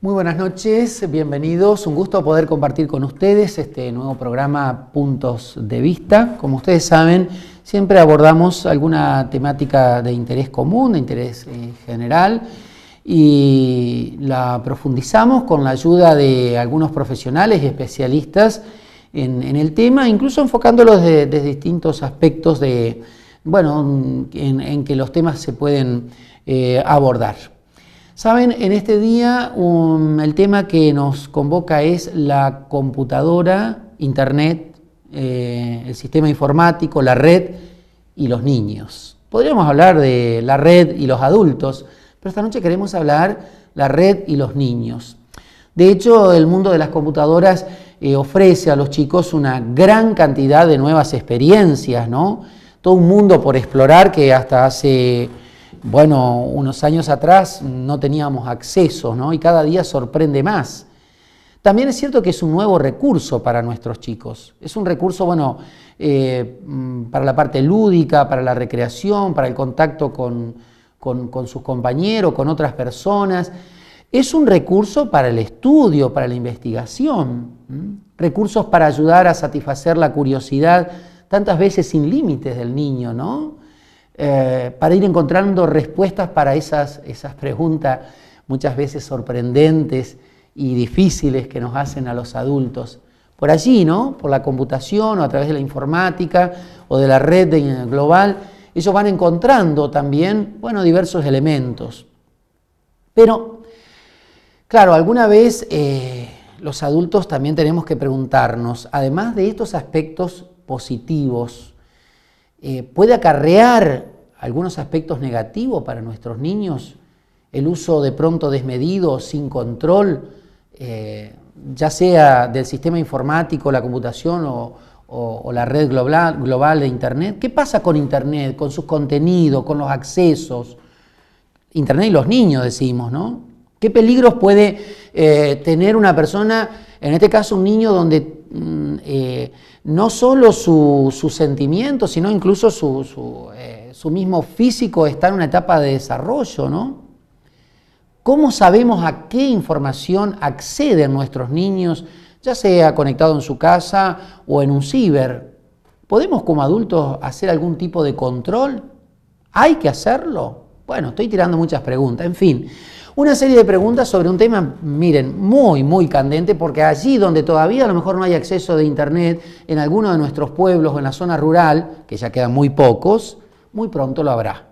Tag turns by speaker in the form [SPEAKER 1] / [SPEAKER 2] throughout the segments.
[SPEAKER 1] Muy buenas noches, bienvenidos. Un gusto poder compartir con ustedes este nuevo programa Puntos de Vista. Como ustedes saben, siempre abordamos alguna temática de interés común, de interés general, y la profundizamos con la ayuda de algunos profesionales y especialistas en el tema, incluso enfocándolos desde distintos aspectos en que los temas se pueden abordar. Saben, en este día el tema que nos convoca es la computadora, internet, el sistema informático, la red y los niños. Podríamos hablar de la red y los adultos, pero esta noche queremos hablar la red y los niños. De hecho, el mundo de las computadoras ofrece a los chicos una gran cantidad de nuevas experiencias, ¿no? Todo un mundo por explorar que hasta hace unos años atrás no teníamos acceso, ¿no? Y cada día sorprende más. También es cierto que es un nuevo recurso para nuestros chicos. Es un recurso, para la parte lúdica, para la recreación, para el contacto con sus compañeros, con otras personas. Es un recurso para el estudio, para la investigación. Recursos para ayudar a satisfacer la curiosidad, tantas veces sin límites del niño, ¿no? Para ir encontrando respuestas para esas preguntas muchas veces sorprendentes y difíciles que nos hacen a los adultos. Por allí, ¿no? Por la computación o a través de la informática o de la red global, ellos van encontrando también, diversos elementos. Pero, claro, alguna vez los adultos también tenemos que preguntarnos, además de estos aspectos positivos, ¿puede acarrear algunos aspectos negativos para nuestros niños? El uso de pronto desmedido, sin control, ya sea del sistema informático, la computación o la red global de Internet. ¿Qué pasa con Internet, con sus contenidos, con los accesos? Internet y los niños, decimos, ¿no? ¿Qué peligros puede tener una persona, en este caso un niño, donde no solo sus sentimientos, sino incluso su mismo físico está en una etapa de desarrollo, ¿no? ¿Cómo sabemos a qué información acceden nuestros niños, ya sea conectado en su casa o en un ciber? ¿Podemos como adultos hacer algún tipo de control? ¿Hay que hacerlo? Bueno, estoy tirando muchas preguntas, en fin. Una serie de preguntas sobre un tema, miren, muy, muy candente, porque allí donde todavía a lo mejor no hay acceso de Internet, en alguno de nuestros pueblos o en la zona rural, que ya quedan muy pocos, muy pronto lo habrá.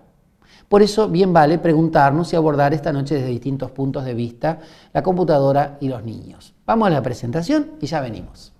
[SPEAKER 1] Por eso bien vale preguntarnos y abordar esta noche desde distintos puntos de vista la computadora y los niños. Vamos a la presentación y ya venimos.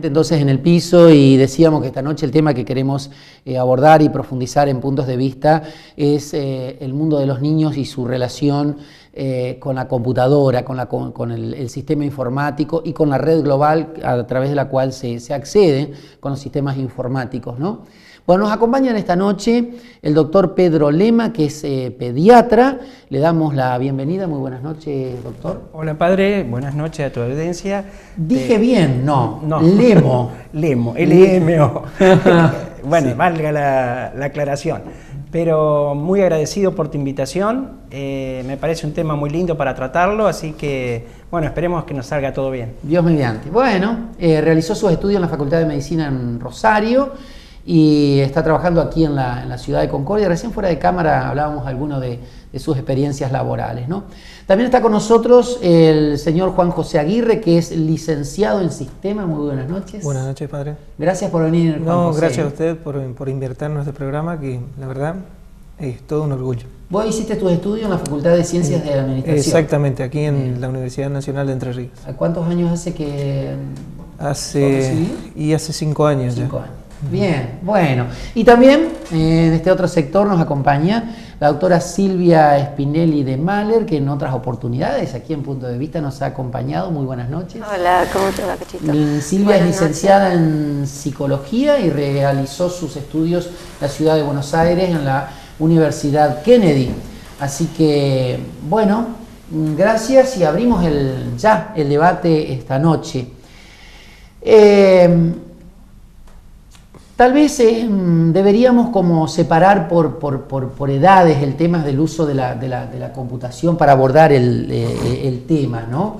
[SPEAKER 1] Entonces en el piso, y decíamos que esta noche el tema que queremos abordar y profundizar en puntos de vista es el mundo de los niños y su relación con la computadora, con el sistema informático y con la red global a través de la cual se accede con los sistemas informáticos, ¿no? Bueno, nos acompaña esta noche el doctor Pedro Lema, que es pediatra. Le damos la bienvenida. Muy buenas noches, doctor.
[SPEAKER 2] Hola, padre. Buenas noches a tu audiencia.
[SPEAKER 1] Dije bien, no. Lemo.
[SPEAKER 2] Lemo, L-E-M-O. Bueno, sí. Valga la aclaración. Pero muy agradecido por tu invitación. Me parece un tema muy lindo para tratarlo, así que, esperemos que nos salga todo bien.
[SPEAKER 1] Dios mediante. Bueno, realizó sus estudios en la Facultad de Medicina en Rosario y está trabajando aquí en la ciudad de Concordia. Recién fuera de cámara hablábamos algunos de sus experiencias laborales, ¿no? También está con nosotros el señor Juan José Aguirre, que es licenciado en Sistemas. Muy buenas noches.
[SPEAKER 3] Buenas noches, padre.
[SPEAKER 1] Gracias por venir, Juan José.
[SPEAKER 3] Gracias a usted por invitarnos a este programa, que la verdad es todo un orgullo.
[SPEAKER 1] Vos hiciste tus estudios en la Facultad de Ciencias de la Administración.
[SPEAKER 3] Exactamente, aquí en la Universidad Nacional de Entre Ríos.
[SPEAKER 1] ¿A cuántos años hace que...?
[SPEAKER 3] Hace 5 años ya.
[SPEAKER 1] 5 años. Bien, bueno. Y también en este otro sector nos acompaña la doctora Silvia Spinelli de Mahler, que en otras oportunidades aquí en Punto de Vista nos ha acompañado. Muy buenas noches.
[SPEAKER 4] Hola, ¿cómo te va, Cachito?
[SPEAKER 1] Silvia es licenciada en Psicología y realizó sus estudios en la ciudad de Buenos Aires, en la Universidad Kennedy. Así que, bueno, gracias y abrimos el debate esta noche. Tal vez deberíamos como separar por edades el tema del uso de la computación para abordar el tema, ¿no?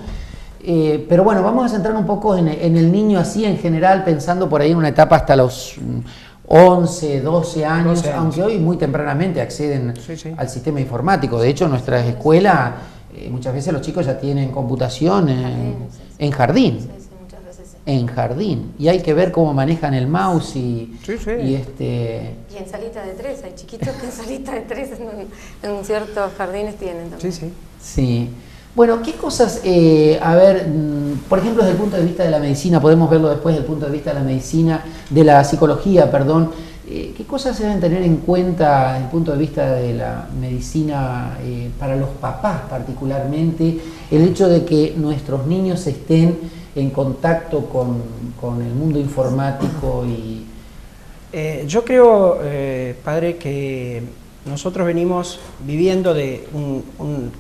[SPEAKER 1] Pero bueno, vamos a centrar un poco en el niño así en general, pensando por ahí en una etapa hasta los 11, 12 años, aunque hoy muy tempranamente acceden al sistema informático. De hecho, en nuestras escuelas muchas veces los chicos ya tienen computación en jardín. En jardín, y hay que ver cómo manejan el mouse y
[SPEAKER 4] en salita de 3, hay chiquitos que en salita de 3 en ciertos jardines tienen también.
[SPEAKER 1] Sí. Bueno, ¿qué cosas, a ver, por ejemplo, desde el punto de vista de la medicina, podemos verlo después desde el punto de vista de la medicina, de la psicología, perdón, qué cosas se deben tener en cuenta desde el punto de vista de la medicina para los papás particularmente, el hecho de que nuestros niños estén en contacto con el mundo informático y...
[SPEAKER 2] Yo creo, padre, que nosotros venimos viviendo de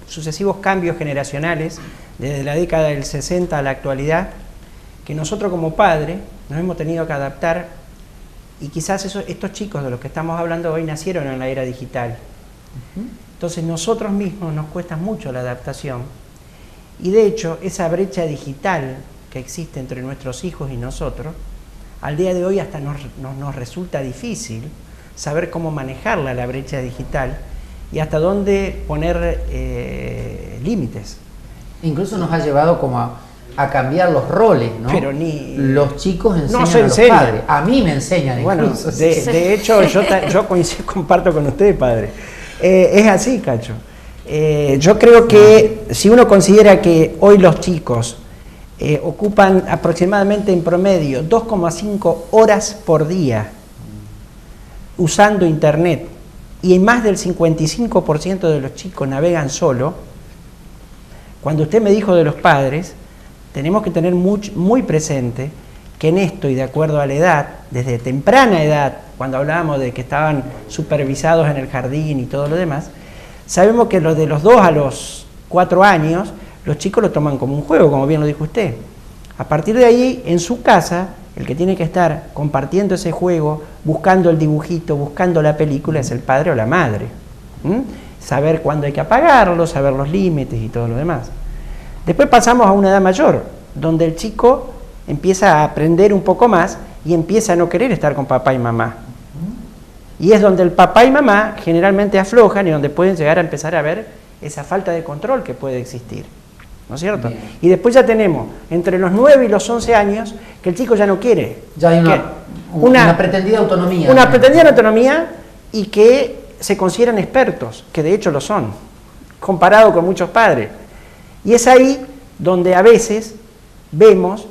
[SPEAKER 2] sucesivos cambios generacionales desde la década del 60 a la actualidad, que nosotros como padres nos hemos tenido que adaptar, y quizás estos chicos de los que estamos hablando hoy nacieron en la era digital. Entonces nosotros mismos nos cuesta mucho la adaptación, y de hecho esa brecha digital que existe entre nuestros hijos y nosotros, al día de hoy hasta nos resulta difícil saber cómo manejarla, la brecha digital, y hasta dónde poner límites.
[SPEAKER 1] Incluso nos ha llevado como a cambiar los roles, ¿no?
[SPEAKER 2] Pero ni...
[SPEAKER 1] Los chicos enseñan
[SPEAKER 2] no se
[SPEAKER 1] a los
[SPEAKER 2] enseña.
[SPEAKER 1] padres. A mí me enseñan
[SPEAKER 2] bueno,
[SPEAKER 1] incluso.
[SPEAKER 2] De hecho, yo comparto con usted, padre. Es así, Cacho. Yo creo que si uno considera que hoy los chicos ocupan aproximadamente en promedio 2,5 horas por día usando internet, y más del 55% de los chicos navegan solo, cuando usted me dijo de los padres, tenemos que tener muy presente que en esto, y de acuerdo a la edad, desde temprana edad, cuando hablábamos de que estaban supervisados en el jardín y todo lo demás, sabemos que de los 2 a los 4 años, los chicos lo toman como un juego, como bien lo dijo usted. A partir de ahí, en su casa, el que tiene que estar compartiendo ese juego, buscando el dibujito, buscando la película, es el padre o la madre. Saber cuándo hay que apagarlo, saber los límites y todo lo demás. Después pasamos a una edad mayor, donde el chico empieza a aprender un poco más y empieza a no querer estar con papá y mamá. Y es donde el papá y mamá generalmente aflojan y donde pueden llegar a empezar a ver esa falta de control que puede existir, ¿no es cierto? Bien. Y después ya tenemos entre los 9 y los 11 años que el chico ya no quiere.
[SPEAKER 1] Ya hay una pretendida autonomía.
[SPEAKER 2] Una pretendida autonomía, y que se consideran expertos, que de hecho lo son, comparado con muchos padres. Y es ahí donde a veces vemos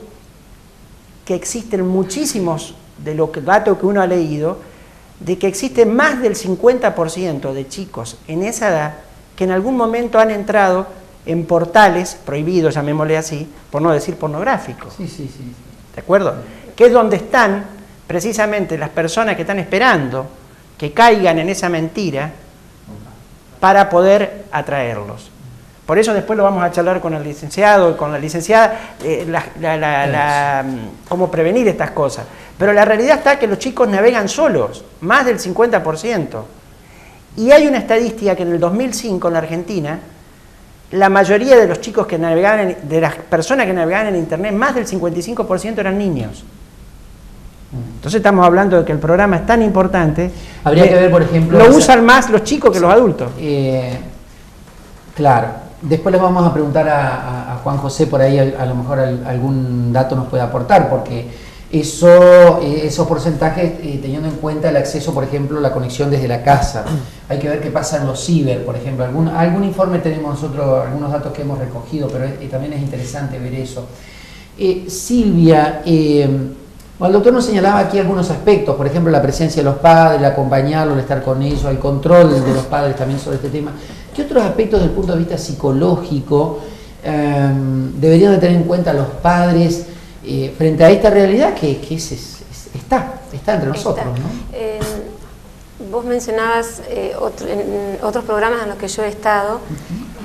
[SPEAKER 2] que existen muchísimos, de los datos que uno ha leído, de que existe más del 50% de chicos en esa edad que en algún momento han entrado en portales prohibidos, llamémosle así, por no decir pornográficos.
[SPEAKER 1] Sí.
[SPEAKER 2] ¿De acuerdo? Que es donde están precisamente las personas que están esperando que caigan en esa mentira para poder atraerlos. Por eso después lo vamos a charlar con el licenciado y con la licenciada, cómo prevenir estas cosas. Pero la realidad está que los chicos navegan solos, más del 50%. Y hay una estadística que en el 2005 en la Argentina, la mayoría de los chicos que navegaban, de las personas que navegaban en internet, más del 55% eran niños. Entonces estamos hablando de que el programa es tan importante.
[SPEAKER 1] Habría que ver, por ejemplo...
[SPEAKER 2] Lo usan más los chicos que los adultos.
[SPEAKER 1] Claro. Después les vamos a preguntar a Juan José, por ahí a lo mejor algún dato nos puede aportar, porque esos porcentajes, teniendo en cuenta el acceso, por ejemplo, la conexión desde la casa. Hay que ver qué pasa en los ciber, por ejemplo. Algún informe tenemos nosotros, algunos datos que hemos recogido, pero también es interesante ver eso. Silvia, Bueno, el doctor nos señalaba aquí algunos aspectos, por ejemplo, la presencia de los padres, el acompañarlos, el estar con ellos, el control de los padres también sobre este tema. ¿Qué otros aspectos desde el punto de vista psicológico deberían de tener en cuenta los padres frente a esta realidad que está entre nosotros, ¿no?
[SPEAKER 4] Vos mencionabas en otros programas en los que yo he estado,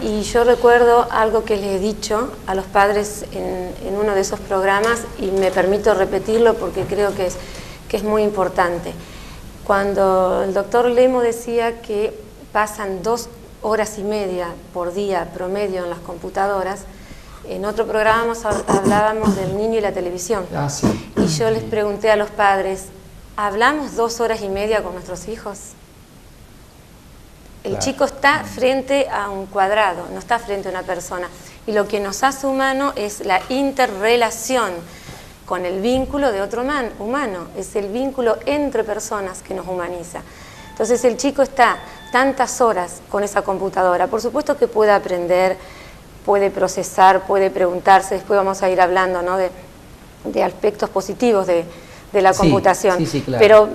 [SPEAKER 4] y yo recuerdo algo que les he dicho a los padres en uno de esos programas, y me permito repetirlo porque creo que es muy importante. Cuando el doctor Lemo decía que pasan 2 horas y media por día promedio en las computadoras, en otro programa hablábamos del niño y la televisión.
[SPEAKER 1] Sí.
[SPEAKER 4] Y yo les pregunté a los padres, ¿hablamos 2 horas y media con nuestros hijos? El chico está frente a un cuadrado, no está frente a una persona. Y lo que nos hace humano es la interrelación con el vínculo de otro humano. Es el vínculo entre personas que nos humaniza. Entonces el chico está tantas horas con esa computadora. Por supuesto que puede aprender, puede procesar, puede preguntarse. Después vamos a ir hablando, ¿no?, de aspectos positivos de la computación.
[SPEAKER 1] Sí, claro.
[SPEAKER 4] Pero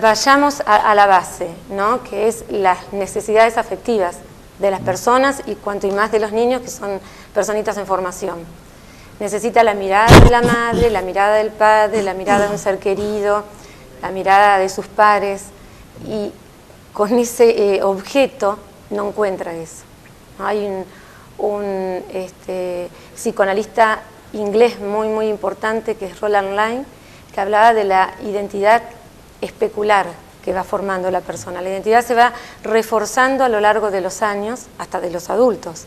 [SPEAKER 4] vayamos a la base, ¿no?, que es las necesidades afectivas de las personas, y cuanto y más de los niños, que son personitas en formación. Necesita la mirada de la madre, la mirada del padre, la mirada de un ser querido, la mirada de sus pares, y con ese objeto no encuentra eso. Hay un psicoanalista inglés muy importante, que es Roland Lane, que hablaba de la identidad especular que va formando la persona. La identidad se va reforzando a lo largo de los años, hasta de los adultos.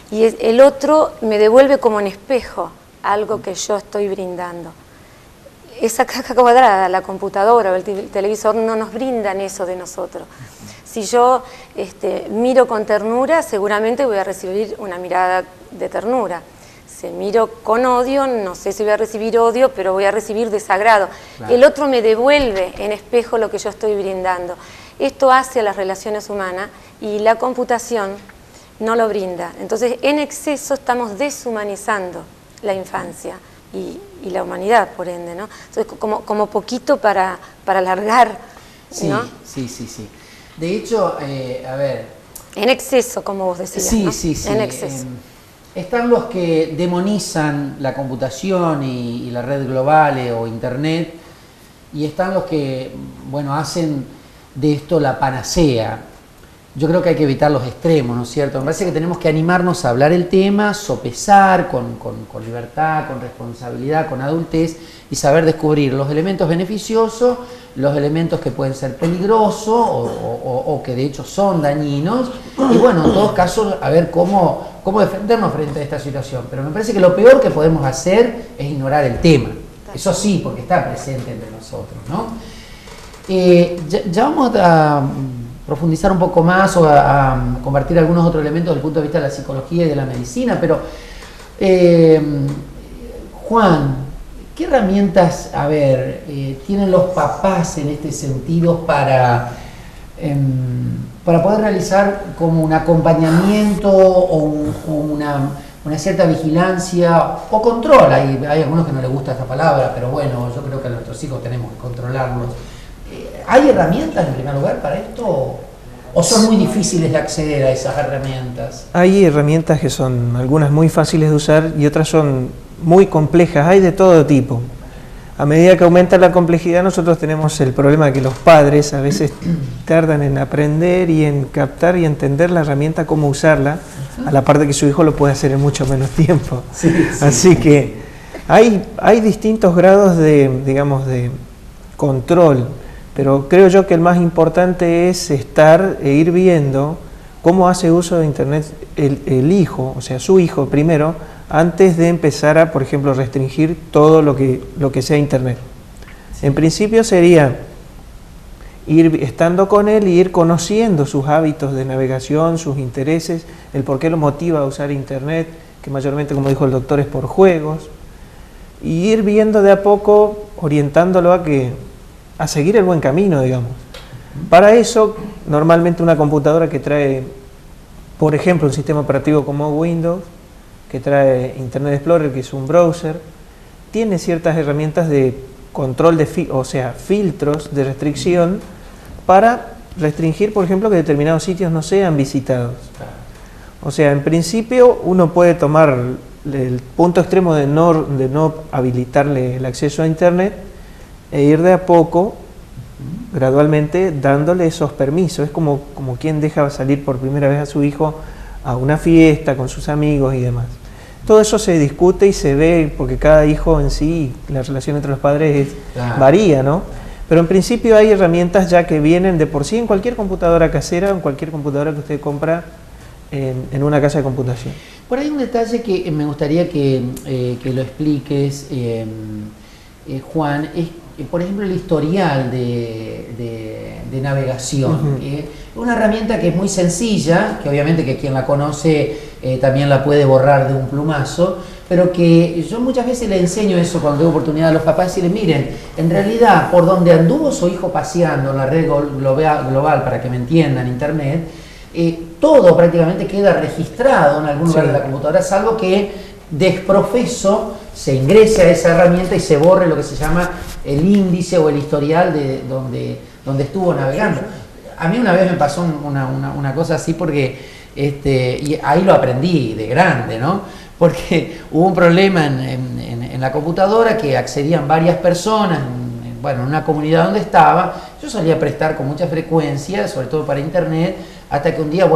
[SPEAKER 4] Y el otro me devuelve como en espejo algo que yo estoy brindando. Esa caja cuadrada, la computadora o el televisor, no nos brindan eso de nosotros. Si yo miro con ternura, seguramente voy a recibir una mirada de ternura. Si miro con odio, no sé si voy a recibir odio, pero voy a recibir desagrado. Claro. El otro me devuelve en espejo lo que yo estoy brindando. Esto hace a las relaciones humanas, y la computación no lo brinda. Entonces, en exceso estamos deshumanizando la infancia y la humanidad, por ende, ¿no? Entonces, como poquito para alargar, ¿no?
[SPEAKER 1] Sí. De hecho, a ver...
[SPEAKER 4] En exceso, como vos decías, ¿no?
[SPEAKER 1] Sí.
[SPEAKER 4] En exceso.
[SPEAKER 1] Están los que demonizan la computación y la red global o internet, y están los que, bueno, hacen de esto la panacea. Yo creo que hay que evitar los extremos, ¿no es cierto? Me parece que tenemos que animarnos a hablar el tema, sopesar con libertad, con responsabilidad, con adultez, y saber descubrir los elementos beneficiosos, los elementos que pueden ser peligrosos o que de hecho son dañinos, y bueno, en todos casos, a ver cómo defendernos frente a esta situación. Pero me parece que lo peor que podemos hacer es ignorar el tema. Eso sí, porque está presente entre nosotros, ¿no? Ya vamos a profundizar un poco más o a compartir algunos otros elementos desde el punto de vista de la psicología y de la medicina, pero Juan, ¿qué herramientas, tienen los papás en este sentido para poder realizar como un acompañamiento o una cierta vigilancia o control? Hay algunos que no les gusta esta palabra, pero bueno, yo creo que a nuestros hijos tenemos que controlarlos. ¿Hay herramientas en primer lugar para esto? ¿O son muy difíciles de acceder a esas herramientas?
[SPEAKER 3] Hay herramientas que son algunas muy fáciles de usar y otras son muy complejas. Hay de todo tipo. A medida que aumenta la complejidad, nosotros tenemos el problema de que los padres a veces tardan en aprender y en captar y entender la herramienta, cómo usarla, a la par de que su hijo lo puede hacer en mucho menos tiempo. Sí. Así que hay distintos grados de control. Pero creo yo que el más importante es estar e ir viendo cómo hace uso de Internet el hijo, o sea, su hijo primero, antes de empezar a, por ejemplo, restringir todo lo que sea Internet. Sí. En principio sería ir estando con él y ir conociendo sus hábitos de navegación, sus intereses, el por qué lo motiva a usar Internet, que mayormente, como dijo el doctor, es por juegos, y ir viendo de a poco, orientándolo a seguir el buen camino, digamos. Para eso, normalmente una computadora que trae, por ejemplo, un sistema operativo como Windows, que trae Internet Explorer, que es un browser, tiene ciertas herramientas de control o sea, filtros de restricción para restringir, por ejemplo, que determinados sitios no sean visitados. O sea, en principio uno puede tomar el punto extremo de no habilitarle el acceso a Internet e ir de a poco, gradualmente, dándole esos permisos. Es como quien deja salir por primera vez a su hijo a una fiesta con sus amigos y demás. Todo eso se discute y se ve, porque cada hijo en sí, la relación entre los padres varía, ¿no? Pero en principio hay herramientas ya que vienen de por sí en cualquier computadora casera, en cualquier computadora que usted compra en una casa de computación.
[SPEAKER 1] Por ahí un detalle que me gustaría que lo expliques, Juan, es por ejemplo el historial de navegación. Una herramienta que es muy sencilla, que obviamente que quien la conoce también la puede borrar de un plumazo, pero que yo muchas veces le enseño eso cuando tengo oportunidad a los papás y les miren, en realidad por donde anduvo su hijo paseando en la red global, para que me entiendan, Internet, todo prácticamente queda registrado en algún lugar de la computadora, salvo que desprofeso se ingrese a esa herramienta y se borre lo que se llama el índice o el historial de donde estuvo navegando. A mí una vez me pasó una cosa así porque y ahí lo aprendí de grande, ¿no? Porque hubo un problema en la computadora que accedían varias personas, en una comunidad donde estaba. Yo solía prestar con mucha frecuencia, sobre todo para Internet, hasta que un día,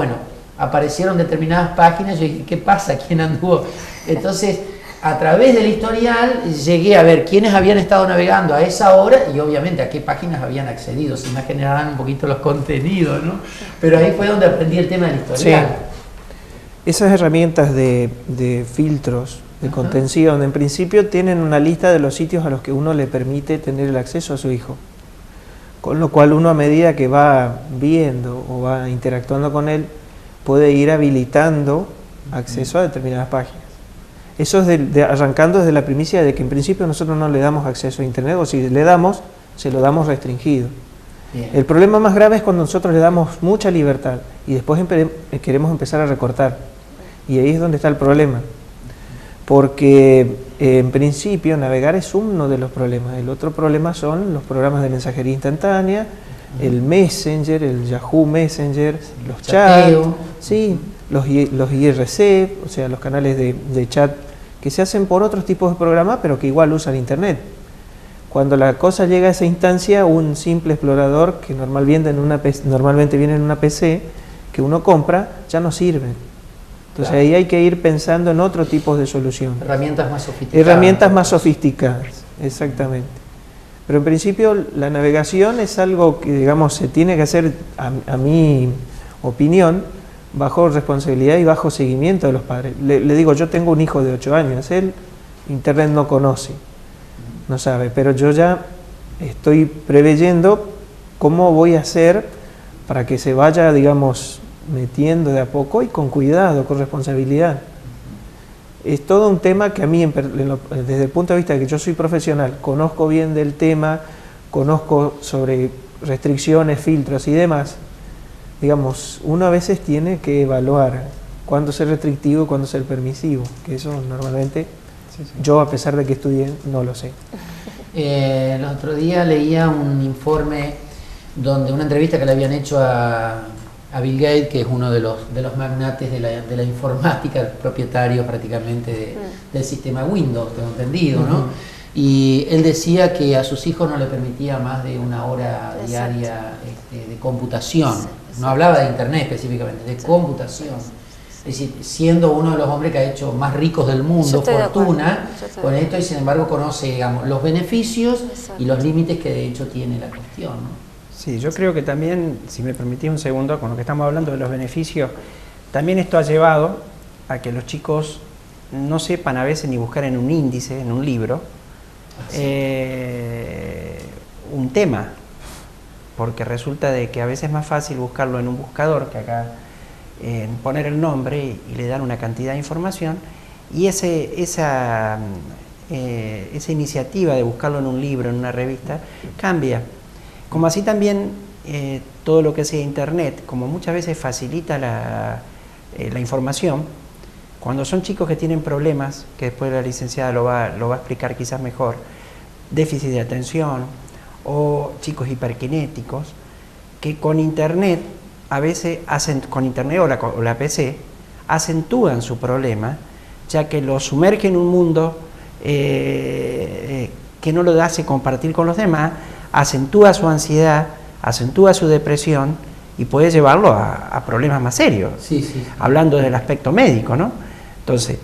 [SPEAKER 1] aparecieron determinadas páginas. Yo dije, ¿qué pasa? ¿Quién anduvo? Entonces, a través del historial llegué a ver quiénes habían estado navegando a esa hora y obviamente a qué páginas habían accedido, si me generaban un poquito los contenidos, ¿no? Pero ahí fue donde aprendí el tema del historial.
[SPEAKER 3] Sí. Esas herramientas de filtros, de contención, en principio tienen una lista de los sitios a los que uno le permite tener el acceso a su hijo. Con lo cual uno, a medida que va viendo o va interactuando con él, puede ir habilitando acceso a determinadas páginas. Eso es arrancando desde la primicia de que en principio nosotros no le damos acceso a Internet, o si le damos, se lo damos restringido. Bien. El problema más grave es cuando nosotros le damos mucha libertad y después queremos empezar a recortar. Y ahí es donde está el problema. Porque en principio navegar es uno de los problemas. El otro problema son los programas de mensajería instantánea, el Messenger, el Yahoo Messenger, los chats, sí, los IRC, o sea, los canales de chat que se hacen por otros tipos de programas, pero que igual usan Internet. Cuando la cosa llega a esa instancia, un simple explorador que normalmente viene en una PC que uno compra, ya no sirve. Entonces ahí hay que ir pensando en otro tipo de solución.
[SPEAKER 1] Herramientas más sofisticadas.
[SPEAKER 3] Herramientas más sofisticadas, exactamente. Pero en principio la navegación es algo que, digamos, se tiene que hacer, a mi opinión, bajo responsabilidad y bajo seguimiento de los padres. Le digo, yo tengo un hijo de 8 años, él Internet no conoce, no sabe, pero yo ya estoy preveyendo cómo voy a hacer para que se vaya, digamos, metiendo de a poco y con cuidado, con responsabilidad. Es todo un tema que a mí, desde el punto de vista de que yo soy profesional, conozco bien del tema, conozco sobre restricciones, filtros y demás. Digamos, uno a veces tiene que evaluar cuándo ser restrictivo y cuándo ser permisivo, que eso normalmente yo, a pesar de que estudié, no lo sé.
[SPEAKER 1] El otro día leía un informe donde una entrevista que le habían hecho a Bill Gates, que es uno de los magnates de la informática, el propietario prácticamente del sistema Windows, tengo entendido, ¿no? Y él decía que a sus hijos no le permitía más de 1 hora diaria de computación. No hablaba de Internet específicamente, de computación. Es decir, siendo uno de los hombres que ha hecho más ricos del mundo, fortuna con esto, y sin embargo conoce, digamos, los beneficios y los límites que de hecho tiene la cuestión, ¿no?
[SPEAKER 2] Sí, yo creo que también, si me permitís un segundo, con lo que estamos hablando de los beneficios, también esto ha llevado a que los chicos no sepan a veces ni buscar en un índice, en un libro, un tema, porque resulta de que a veces es más fácil buscarlo en un buscador, que acá poner el nombre y le dan una cantidad de información, y esa iniciativa de buscarlo en un libro, en una revista, cambia. Como así también todo lo que sea Internet, como muchas veces facilita la información, cuando son chicos que tienen problemas, que después la licenciada lo va a explicar quizás mejor, déficit de atención o chicos hiperkinéticos, que con internet a veces con internet o la PC acentúan su problema, ya que lo sumerge en un mundo que no lo hace compartir con los demás, acentúa su ansiedad, acentúa su depresión y puede llevarlo a problemas más serios, hablando del aspecto médico, ¿no? Entonces,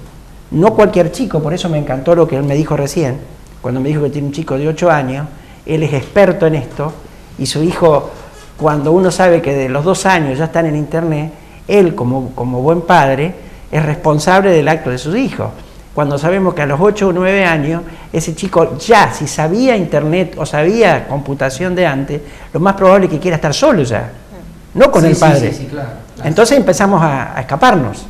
[SPEAKER 2] no cualquier chico, por eso me encantó lo que él me dijo recién, cuando me dijo que tiene un chico de 8 años, él es experto en esto, y su hijo, cuando uno sabe que de los 2 años ya están en internet, él como buen padre es responsable del acto de sus hijos. Cuando sabemos que a los 8 o 9 años, ese chico ya, si sabía internet o sabía computación de antes, lo más probable es que quiera estar solo ya, no con el padre.
[SPEAKER 1] Claro.
[SPEAKER 2] Entonces empezamos a escaparnos.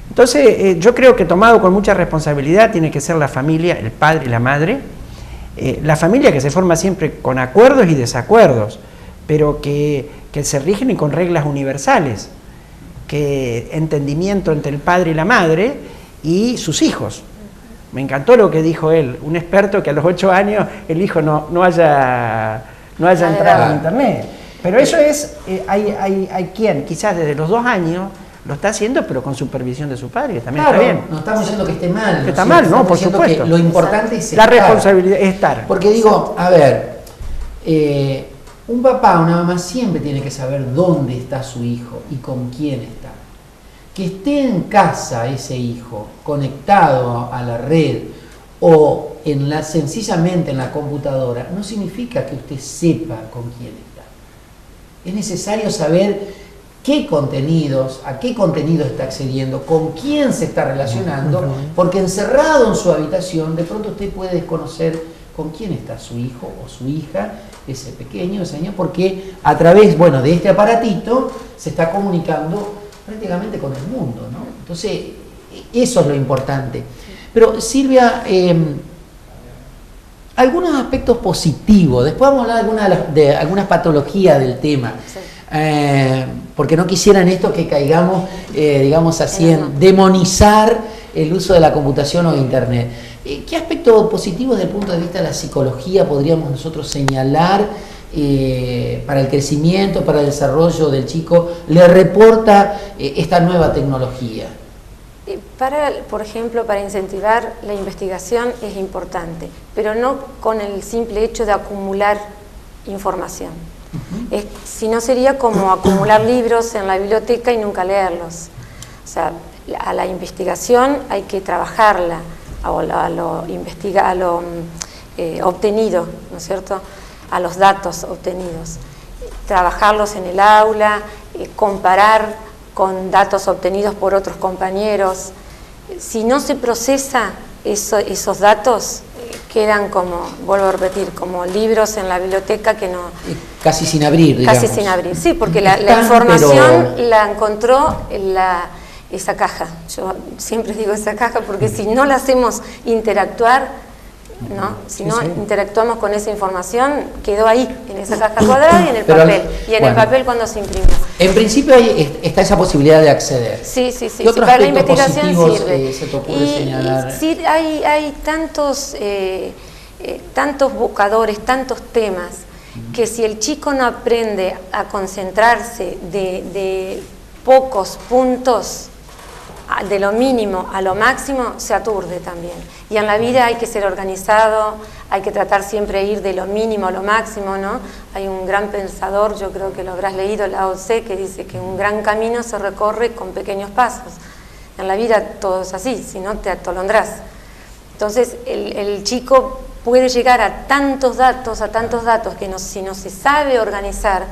[SPEAKER 2] Entonces yo creo que tomado con mucha responsabilidad tiene que ser la familia, el padre y la madre, la familia que se forma siempre con acuerdos y desacuerdos, pero que se rigen con reglas universales, que entendimiento entre el padre y la madre y sus hijos. Me encantó lo que dijo él, un experto que a los 8 años el hijo no haya entrado en internet. Pero eso es, hay quien quizás desde los 2 años lo está haciendo, pero con supervisión de su padre, que también está bien.
[SPEAKER 1] No estamos diciendo que esté mal.
[SPEAKER 2] Que está mal, no, por supuesto.
[SPEAKER 1] Que lo importante es
[SPEAKER 2] la responsabilidad es estar.
[SPEAKER 1] Porque digo, a ver, un papá o una mamá siempre tiene que saber dónde está su hijo y con quién está. Que esté en casa ese hijo, conectado a la red o sencillamente en la computadora, no significa que usted sepa con quién está. Es necesario saber a qué contenido está accediendo, con quién se está relacionando, porque encerrado en su habitación, de pronto usted puede desconocer con quién está su hijo o su hija, ese pequeño, ese niño, porque a través, de este aparatito se está comunicando prácticamente con el mundo, ¿no? Entonces, eso es lo importante. Pero Silvia, algunos aspectos positivos, después vamos a hablar de algunas patologías del tema. Sí. Porque no quisieran esto que caigamos, digamos así, en demonizar el uso de la computación o de internet. ¿Qué aspectos positivos desde el punto de vista de la psicología podríamos nosotros señalar para el crecimiento, para el desarrollo del chico, le reporta esta nueva tecnología?
[SPEAKER 4] Por ejemplo, para incentivar la investigación es importante, pero no con el simple hecho de acumular información. Si no sería como acumular libros en la biblioteca y nunca leerlos. O sea, a la investigación hay que trabajarla, a lo obtenido, ¿no es cierto?, a los datos obtenidos. Trabajarlos en el aula, comparar con datos obtenidos por otros compañeros. Si no se procesa esos datos, quedan como, vuelvo a repetir, como libros en la biblioteca que no...
[SPEAKER 1] Casi sin abrir, digamos.
[SPEAKER 4] Casi sin abrir, sí, porque la información la encontró en esa caja. Yo siempre digo esa caja porque si no la hacemos interactuar, ¿no? Si no interactuamos con esa información, quedó ahí, en esa caja cuadrada y en el papel. Y en el papel cuando se imprimió.
[SPEAKER 1] En principio está esa posibilidad de acceder.
[SPEAKER 4] Sí.
[SPEAKER 1] Para
[SPEAKER 4] la investigación sirve.
[SPEAKER 1] Se te ocurre señalar?
[SPEAKER 4] Sí, hay tantos buscadores, tantos temas, que si el chico no aprende a concentrarse de pocos puntos, de lo mínimo a lo máximo, se aturde también. Y en la vida hay que ser organizado, hay que tratar siempre de ir de lo mínimo a lo máximo, ¿no? Hay un gran pensador, yo creo que lo habrás leído, Lao Tse, que dice que un gran camino se recorre con pequeños pasos. En la vida todo es así, si no te atolondrás. Entonces el chico puede llegar a tantos datos que si no se sabe organizar,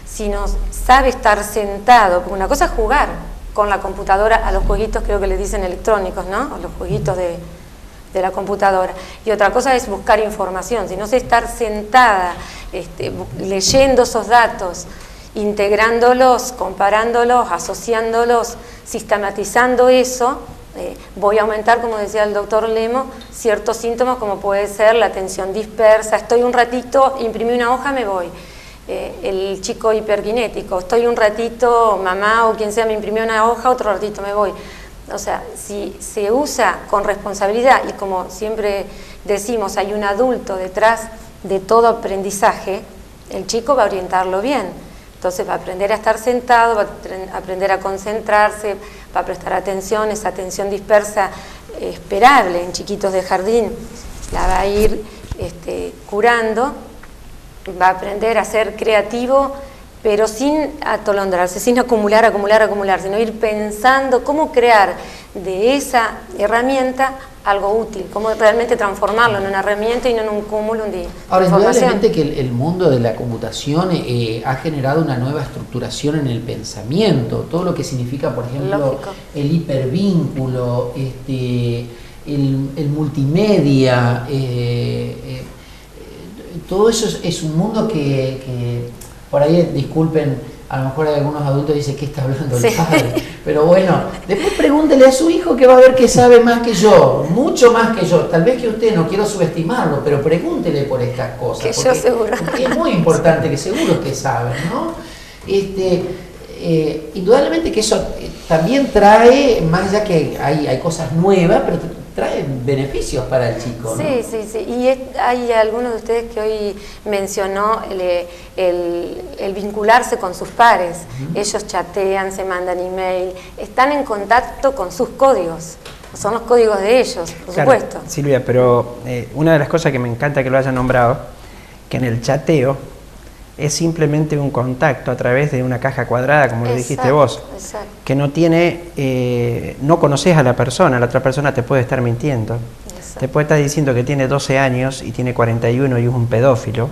[SPEAKER 4] si no sabe estar sentado, porque una cosa es jugar con la computadora a los jueguitos, creo que le dicen electrónicos, ¿no? A los jueguitos de la computadora. Y otra cosa es buscar información, si no sé estar sentada, leyendo esos datos, integrándolos, comparándolos, asociándolos, sistematizando eso, voy a aumentar, como decía el doctor Lemo, ciertos síntomas como puede ser la atención dispersa, estoy un ratito, imprimí una hoja, me voy. El chico hiperkinético, estoy un ratito, mamá o quien sea me imprimió una hoja, otro ratito me voy. O sea, si se usa con responsabilidad y como siempre decimos hay un adulto detrás de todo aprendizaje, el chico va a orientarlo bien. Entonces va a aprender a estar sentado, va a aprender a concentrarse, va a prestar atención, esa atención dispersa esperable en chiquitos de jardín, la va a ir curando, va a aprender a ser creativo, pero sin atolondrarse, sin acumular, sino ir pensando cómo crear de esa herramienta algo útil, cómo realmente transformarlo en una herramienta y no en un cúmulo de
[SPEAKER 1] Ahora,
[SPEAKER 4] información.
[SPEAKER 1] indudablemente que el mundo de la computación ha generado una nueva estructuración en el pensamiento, todo lo que significa, por ejemplo,
[SPEAKER 4] Lógico.
[SPEAKER 1] el hipervínculo, el multimedia, todo eso es un mundo que por ahí, disculpen, a lo mejor hay algunos adultos que dicen, ¿qué está hablando el padre? Pero bueno, después pregúntele a su hijo que va a ver que sabe más que yo, mucho más que yo. Tal vez que usted, no quiero subestimarlo, pero pregúntele por estas cosas.
[SPEAKER 4] Que yo seguro.
[SPEAKER 1] Porque es muy importante, que seguro que saben, ¿no? Indudablemente que eso también trae, más allá que hay cosas nuevas, pero trae beneficios para el chico, ¿no?
[SPEAKER 4] Sí. Y hay algunos de ustedes que hoy mencionó el vincularse con sus pares. Ellos chatean, se mandan email, están en contacto con sus códigos. Son los códigos de ellos, por supuesto.
[SPEAKER 2] Silvia, pero una de las cosas que me encanta que lo hayan nombrado, que en el chateo es simplemente un contacto a través de una caja cuadrada, como lo dijiste vos, que no tiene, no conoces a la otra persona te puede estar mintiendo, te puede estar diciendo que tiene 12 años y tiene 41 y es un pedófilo,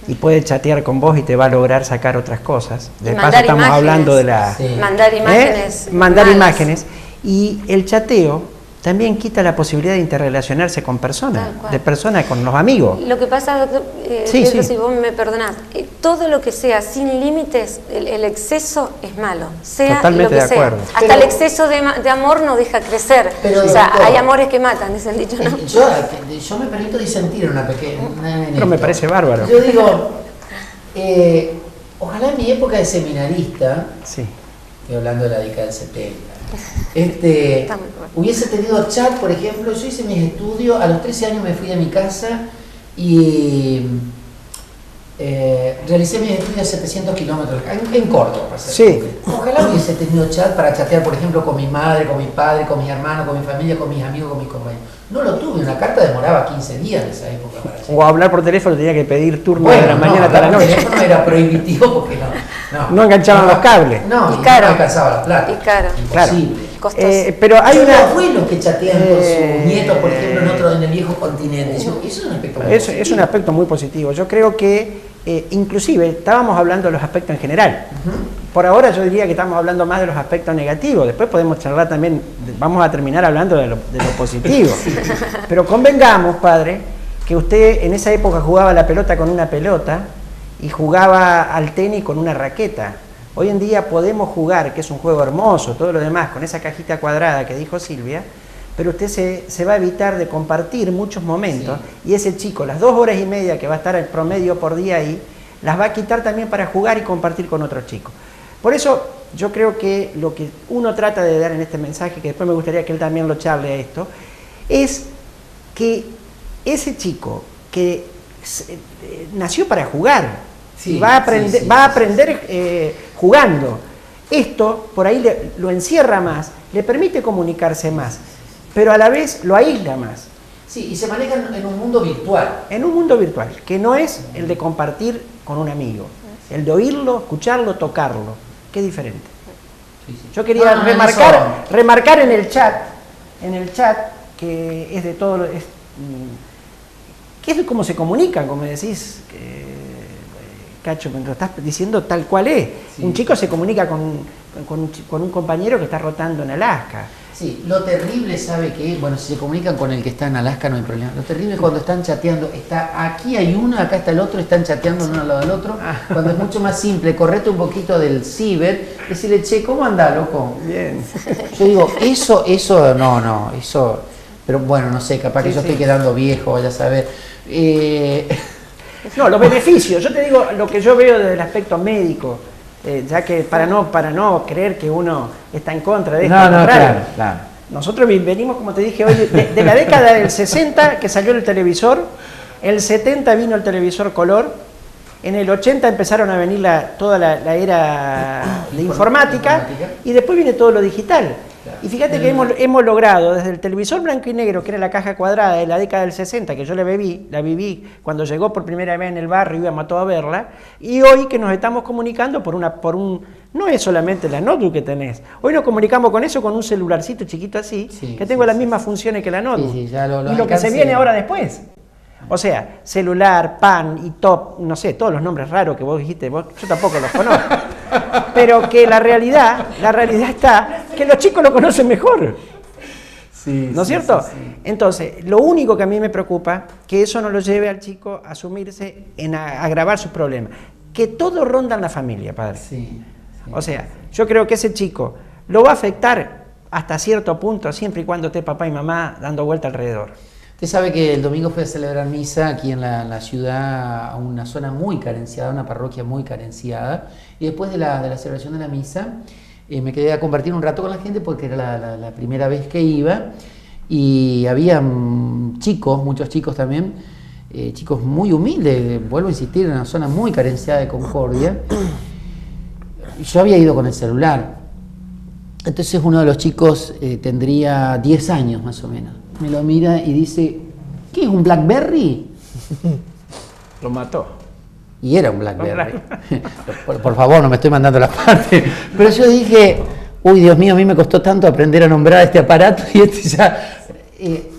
[SPEAKER 2] y puede chatear con vos y te va a lograr sacar otras cosas. De paso estamos hablando de la...
[SPEAKER 4] Sí. Mandar imágenes.
[SPEAKER 2] Mandar imágenes. Y el chateo también quita la posibilidad de interrelacionarse con personas, de personas con los amigos.
[SPEAKER 4] Lo que pasa, doctor, Pedro, si vos me perdonás, todo lo que sea sin límites, el exceso es malo, sea
[SPEAKER 2] totalmente
[SPEAKER 4] lo que
[SPEAKER 2] de acuerdo.
[SPEAKER 4] sea. Hasta el exceso de amor no deja crecer.
[SPEAKER 1] Pero,
[SPEAKER 4] o sea,
[SPEAKER 1] doctor,
[SPEAKER 4] hay amores que matan, dice el dicho, ¿no?
[SPEAKER 1] Yo me permito disentir una pequeña...
[SPEAKER 2] Pero me parece bárbaro.
[SPEAKER 1] Yo digo, ojalá en mi época de seminarista, estoy hablando de la década del 70, hubiese tenido chat, por ejemplo. Yo hice mis estudios, a los 13 años me fui de mi casa y realicé mis estudios a 700 kilómetros, en Córdoba. Ojalá hubiese tenido chat para chatear, por ejemplo, con mi madre, con mi padre, con mis hermanos, con mi familia, con mis amigos, con mis compañeros. No lo tuve, una carta demoraba 15 días en esa época.
[SPEAKER 2] O hablar por teléfono tenía que pedir turno de la mañana hasta la noche.
[SPEAKER 1] El teléfono era prohibitivo porque
[SPEAKER 2] no enganchaban los cables.
[SPEAKER 1] No,
[SPEAKER 4] y caro.
[SPEAKER 1] No alcanzaba la plata.
[SPEAKER 4] Y caro.
[SPEAKER 1] Imposible.
[SPEAKER 4] Costoso.
[SPEAKER 2] Pero hay
[SPEAKER 1] abuelos que chatean con sus nietos, por ejemplo, en el viejo continente. Eso es un aspecto muy positivo.
[SPEAKER 2] Es un aspecto muy positivo. Yo creo que, inclusive, estábamos hablando de los aspectos en general. Por ahora yo diría que estamos hablando más de los aspectos negativos. Después podemos charlar también, vamos a terminar hablando de lo positivo. Pero convengamos, padre, que usted en esa época jugaba la pelota con una pelota y jugaba al tenis con una raqueta. Hoy en día podemos jugar, que es un juego hermoso, todo lo demás, con esa cajita cuadrada que dijo Silvia, pero usted se va a evitar de compartir muchos momentos, y ese chico, las 2 horas y media que va a estar en promedio por día ahí, las va a quitar también para jugar y compartir con otros chicos. Por eso yo creo que lo que uno trata de dar en este mensaje, que después me gustaría que él también lo charle a esto, es que ese chico que nació para jugar, va a aprender jugando. Esto por ahí lo encierra más, le permite comunicarse más, pero a la vez lo aísla más.
[SPEAKER 1] Sí, y se maneja en un mundo virtual.
[SPEAKER 2] En un mundo virtual, que no es el de compartir con un amigo, el de oírlo, escucharlo, tocarlo, que es diferente. Yo quería remarcar en el chat, que es de todo, que es como se comunican, como decís, Cacho, me lo estás diciendo tal cual es. Un chico se comunica con un compañero que está rotando en Alaska.
[SPEAKER 1] Sí, lo terrible, ¿sabe qué es? Bueno, si se comunican con el que está en Alaska no hay problema. Lo terrible es cuando están chateando, aquí hay uno, acá está el otro, están chateando uno al lado del otro. Cuando es mucho más simple, correte un poquito del ciber, decirle, che, ¿cómo anda, loco?
[SPEAKER 2] Bien.
[SPEAKER 1] Yo digo, eso, pero bueno, no sé, capaz que yo estoy quedando viejo, vaya a saber.
[SPEAKER 2] No, los beneficios, yo te digo lo que yo veo desde el aspecto médico, ya que para no creer que uno está en contra de esto,
[SPEAKER 1] claro.
[SPEAKER 2] nosotros venimos, como te dije hoy, de la década del 60 que salió el televisor, el 70 vino el televisor color, en el 80 empezaron a venir toda la era de informática y después viene todo lo digital. Y fíjate que hemos logrado desde el televisor blanco y negro, que era la caja cuadrada de la década del 60, que yo la viví cuando llegó por primera vez en el barrio, íbamos todos a verla, y hoy que nos estamos comunicando no es solamente la notebook que tenés, hoy nos comunicamos con eso con un celularcito chiquito así, que tengo las mismas funciones que la notebook, y lo que se viene ahora después. O sea, celular, pan y top, no sé, todos los nombres raros que vos dijiste, yo tampoco los conozco. Pero que la realidad está que los chicos lo conocen mejor. Sí, ¿no es cierto? Sí. Entonces, lo único que a mí me preocupa, que eso no lo lleve al chico a sumirse en agravar sus problemas. Que todo ronda en la familia, padre. Sí. O sea, yo creo que ese chico lo va a afectar hasta cierto punto, siempre y cuando esté papá y mamá dando vuelta alrededor.
[SPEAKER 1] Usted sabe que el domingo fui a celebrar misa aquí en la ciudad, a una zona muy carenciada, una parroquia muy carenciada, y después de la celebración de la misa me quedé a compartir un rato con la gente porque era la primera vez que iba, y había muchos chicos también, chicos muy humildes, vuelvo a insistir, en una zona muy carenciada de Concordia. Yo había ido con el celular, entonces uno de los chicos tendría 10 años más o menos. Me lo mira y dice, ¿qué es un BlackBerry?
[SPEAKER 2] Lo mató.
[SPEAKER 1] Y era un BlackBerry. Por favor, no me estoy mandando la parte. Pero yo dije, uy, Dios mío, a mí me costó tanto aprender a nombrar este aparato y este ya...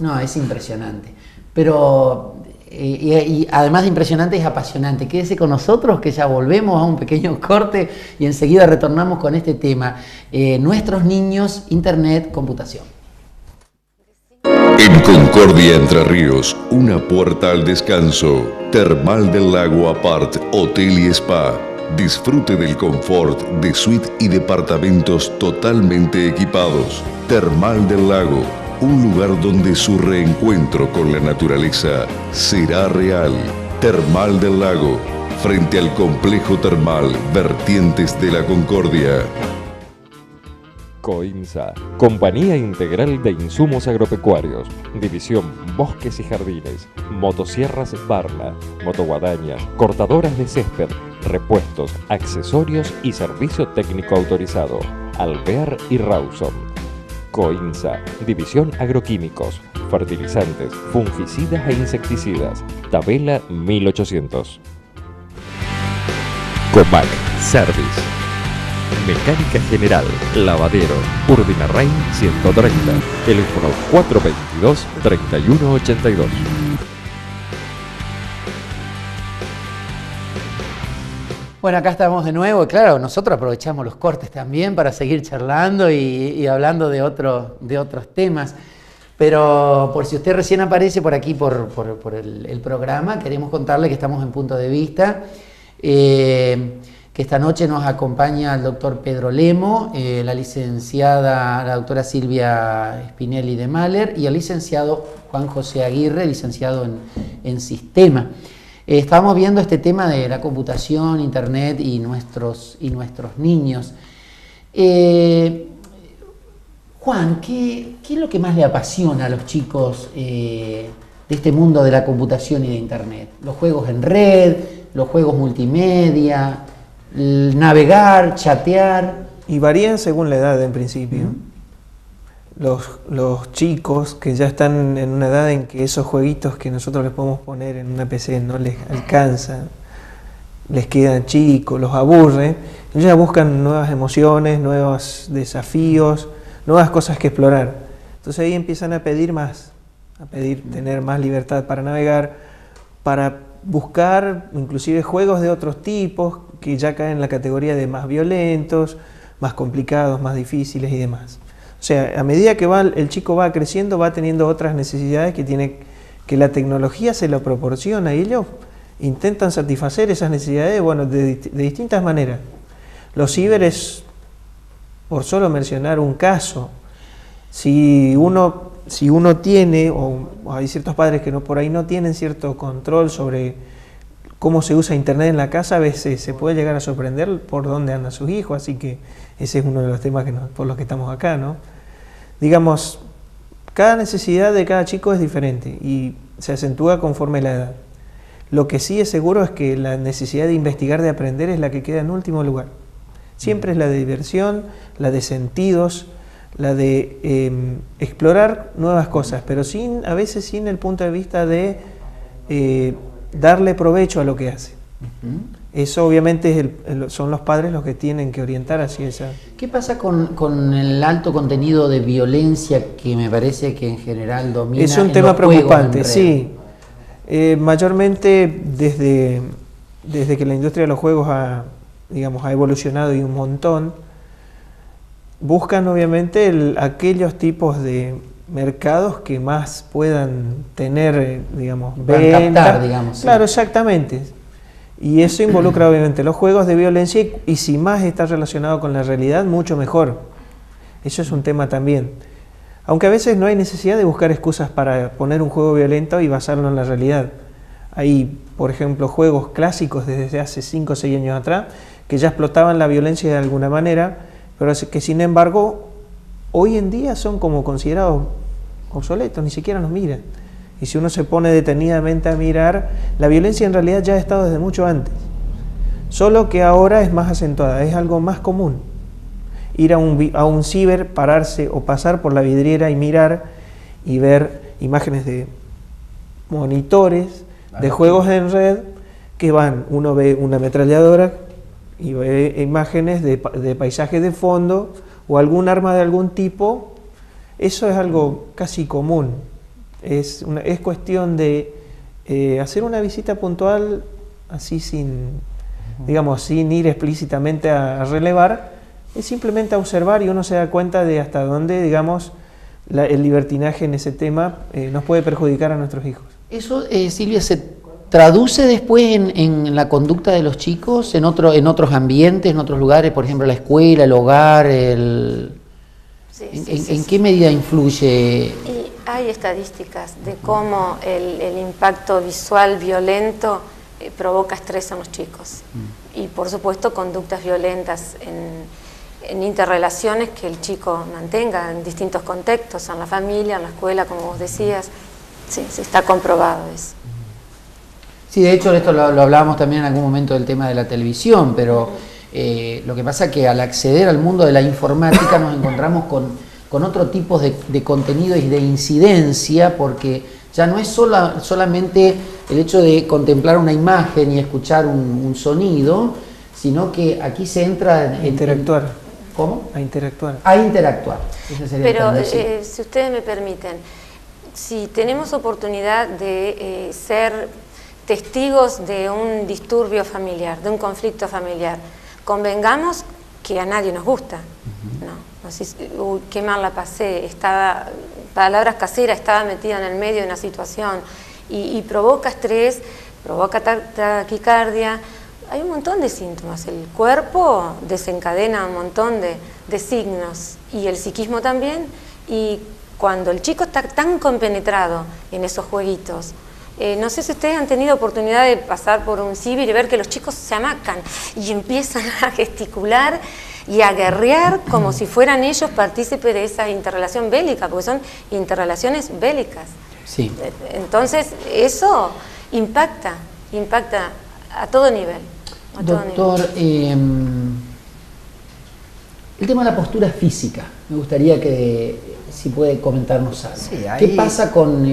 [SPEAKER 1] no, es impresionante. Pero, y además de impresionante, es apasionante. Quédese con nosotros que ya volvemos a un pequeño corte y enseguida retornamos con este tema. Nuestros niños, Internet, computación.
[SPEAKER 5] En Concordia, Entre Ríos, una puerta al descanso. Termal del Lago Apart, Hotel y Spa. Disfrute del confort de suite y departamentos totalmente equipados. Termal del Lago, un lugar donde su reencuentro con la naturaleza será real. Termal del Lago, frente al complejo termal Vertientes de la Concordia.
[SPEAKER 6] COINSA, Compañía Integral de Insumos Agropecuarios, División Bosques y Jardines, Motosierras Barla, Motoguadañas, cortadoras de césped, repuestos, accesorios y servicio técnico autorizado, Alvear y Rawson. COINSA, División Agroquímicos, fertilizantes, fungicidas e insecticidas, Tabela 1800. Comac Service. Mecánica general, lavadero, Urdinarrain 130, teléfono 422-3182.
[SPEAKER 1] Bueno, acá estamos de nuevo y claro, nosotros aprovechamos los cortes también para seguir charlando y hablando de otros temas. Pero por si usted recién aparece por aquí, por el programa, queremos contarle que estamos en Punto de Vista. Que esta noche nos acompaña el doctor Pedro Lemo, la doctora Silvia Spinelli de Mahler y el licenciado Juan José Aguirre, licenciado en Sistema. Estamos viendo este tema de la computación, Internet y nuestros niños. Juan, ¿qué es lo que más le apasiona a los chicos de este mundo de la computación y de Internet? ¿Los juegos en red, los juegos multimedia, navegar, chatear?
[SPEAKER 3] Y varían según la edad en principio. Los chicos que ya están en una edad en que esos jueguitos que nosotros les podemos poner en una PC no les alcanzan, les quedan chicos, los aburre, ellos ya buscan nuevas emociones, nuevos desafíos, nuevas cosas que explorar. Entonces ahí empiezan a pedir más, tener más libertad para navegar, para buscar inclusive juegos de otros tipos que ya caen en la categoría de más violentos, más complicados, más difíciles y demás. O sea, a medida que el chico va creciendo, va teniendo otras necesidades que la tecnología se lo proporciona y ellos intentan satisfacer esas necesidades, bueno, de distintas maneras. Los ciber es, por solo mencionar un caso, si uno tiene, o hay ciertos padres que por ahí no tienen cierto control sobre cómo se usa Internet en la casa, a veces se puede llegar a sorprender por dónde andan sus hijos, así que ese es uno de los temas por los que estamos acá, ¿no? digamos, cada necesidad de cada chico es diferente y se acentúa conforme la edad. Lo que sí es seguro es que la necesidad de investigar, de aprender, es la que queda en último lugar. Siempre es la de diversión, la de sentidos, la de explorar nuevas cosas, pero a veces sin el punto de vista de darle provecho a lo que hace. Eso obviamente son los padres los que tienen que orientar hacia esa.
[SPEAKER 1] ¿Qué pasa con el alto contenido de violencia que me parece que en general domina?
[SPEAKER 3] Es un tema preocupante, sí. Mayormente desde que la industria de los juegos ha evolucionado y un montón, buscan obviamente aquellos tipos de mercados que más puedan tener, venta.
[SPEAKER 1] Captar, digamos.
[SPEAKER 3] Claro,
[SPEAKER 1] sí.
[SPEAKER 3] Exactamente. Y eso involucra obviamente los juegos de violencia y si más está relacionado con la realidad, mucho mejor. Eso es un tema también. Aunque a veces no hay necesidad de buscar excusas para poner un juego violento y basarlo en la realidad. Hay, por ejemplo, juegos clásicos desde hace 5 o 6 años atrás que ya explotaban la violencia de alguna manera, pero que sin embargo hoy en día son como considerados obsoletos, ni siquiera nos miran. Y si uno se pone detenidamente a mirar, la violencia en realidad ya ha estado desde mucho antes. Solo que ahora es más acentuada, es algo más común. Ir a un ciber, pararse o pasar por la vidriera y mirar y ver imágenes de monitores, de juegos en red, que uno ve una ametralladora y ve imágenes de paisajes de fondo o algún arma de algún tipo. Eso es algo casi común. Es cuestión de hacer una visita puntual, así sin ir explícitamente a relevar, es simplemente a observar y uno se da cuenta de hasta dónde, el libertinaje en ese tema nos puede perjudicar a nuestros hijos.
[SPEAKER 1] Eso, Silvia, ¿se traduce después en la conducta de los chicos, en otros ambientes, en otros lugares, por ejemplo la escuela, el hogar, ¿En qué medida influye?
[SPEAKER 4] Y hay estadísticas de cómo el impacto visual violento provoca estrés en los chicos. Y por supuesto conductas violentas en interrelaciones que el chico mantenga en distintos contextos, en la familia, en la escuela, como vos decías. Sí, se está comprobado eso.
[SPEAKER 1] Sí, de hecho esto lo hablábamos también en algún momento del tema de la televisión, pero lo que pasa es que al acceder al mundo de la informática nos encontramos con otro tipo de contenido y de incidencia, porque ya no es solamente el hecho de contemplar una imagen y escuchar un sonido, sino que aquí se entra en
[SPEAKER 3] interactuar.
[SPEAKER 1] ¿Cómo?
[SPEAKER 3] A interactuar.
[SPEAKER 1] A interactuar. Ese sería
[SPEAKER 4] pero
[SPEAKER 1] el término, sí.
[SPEAKER 4] Si ustedes me permiten, si tenemos oportunidad de ser testigos de un disturbio familiar, de un conflicto familiar, convengamos que a nadie nos gusta, ¿no? Así, qué mal la pasé, palabras caseras, estaba metida en el medio de una situación y provoca estrés, provoca taquicardia. Hay un montón de síntomas, el cuerpo desencadena un montón de signos y el psiquismo también, y cuando el chico está tan compenetrado en esos jueguitos, no sé si ustedes han tenido oportunidad de pasar por un ciber y ver que los chicos se amacan y empiezan a gesticular y a guerrear como si fueran ellos partícipes de esa interrelación bélica, porque son interrelaciones bélicas.
[SPEAKER 1] Sí.
[SPEAKER 4] Entonces eso impacta a todo nivel.
[SPEAKER 1] Doctor, el tema de la postura física, me gustaría que si puede comentarnos algo.
[SPEAKER 2] Sí, ahí...
[SPEAKER 1] ¿Qué pasa con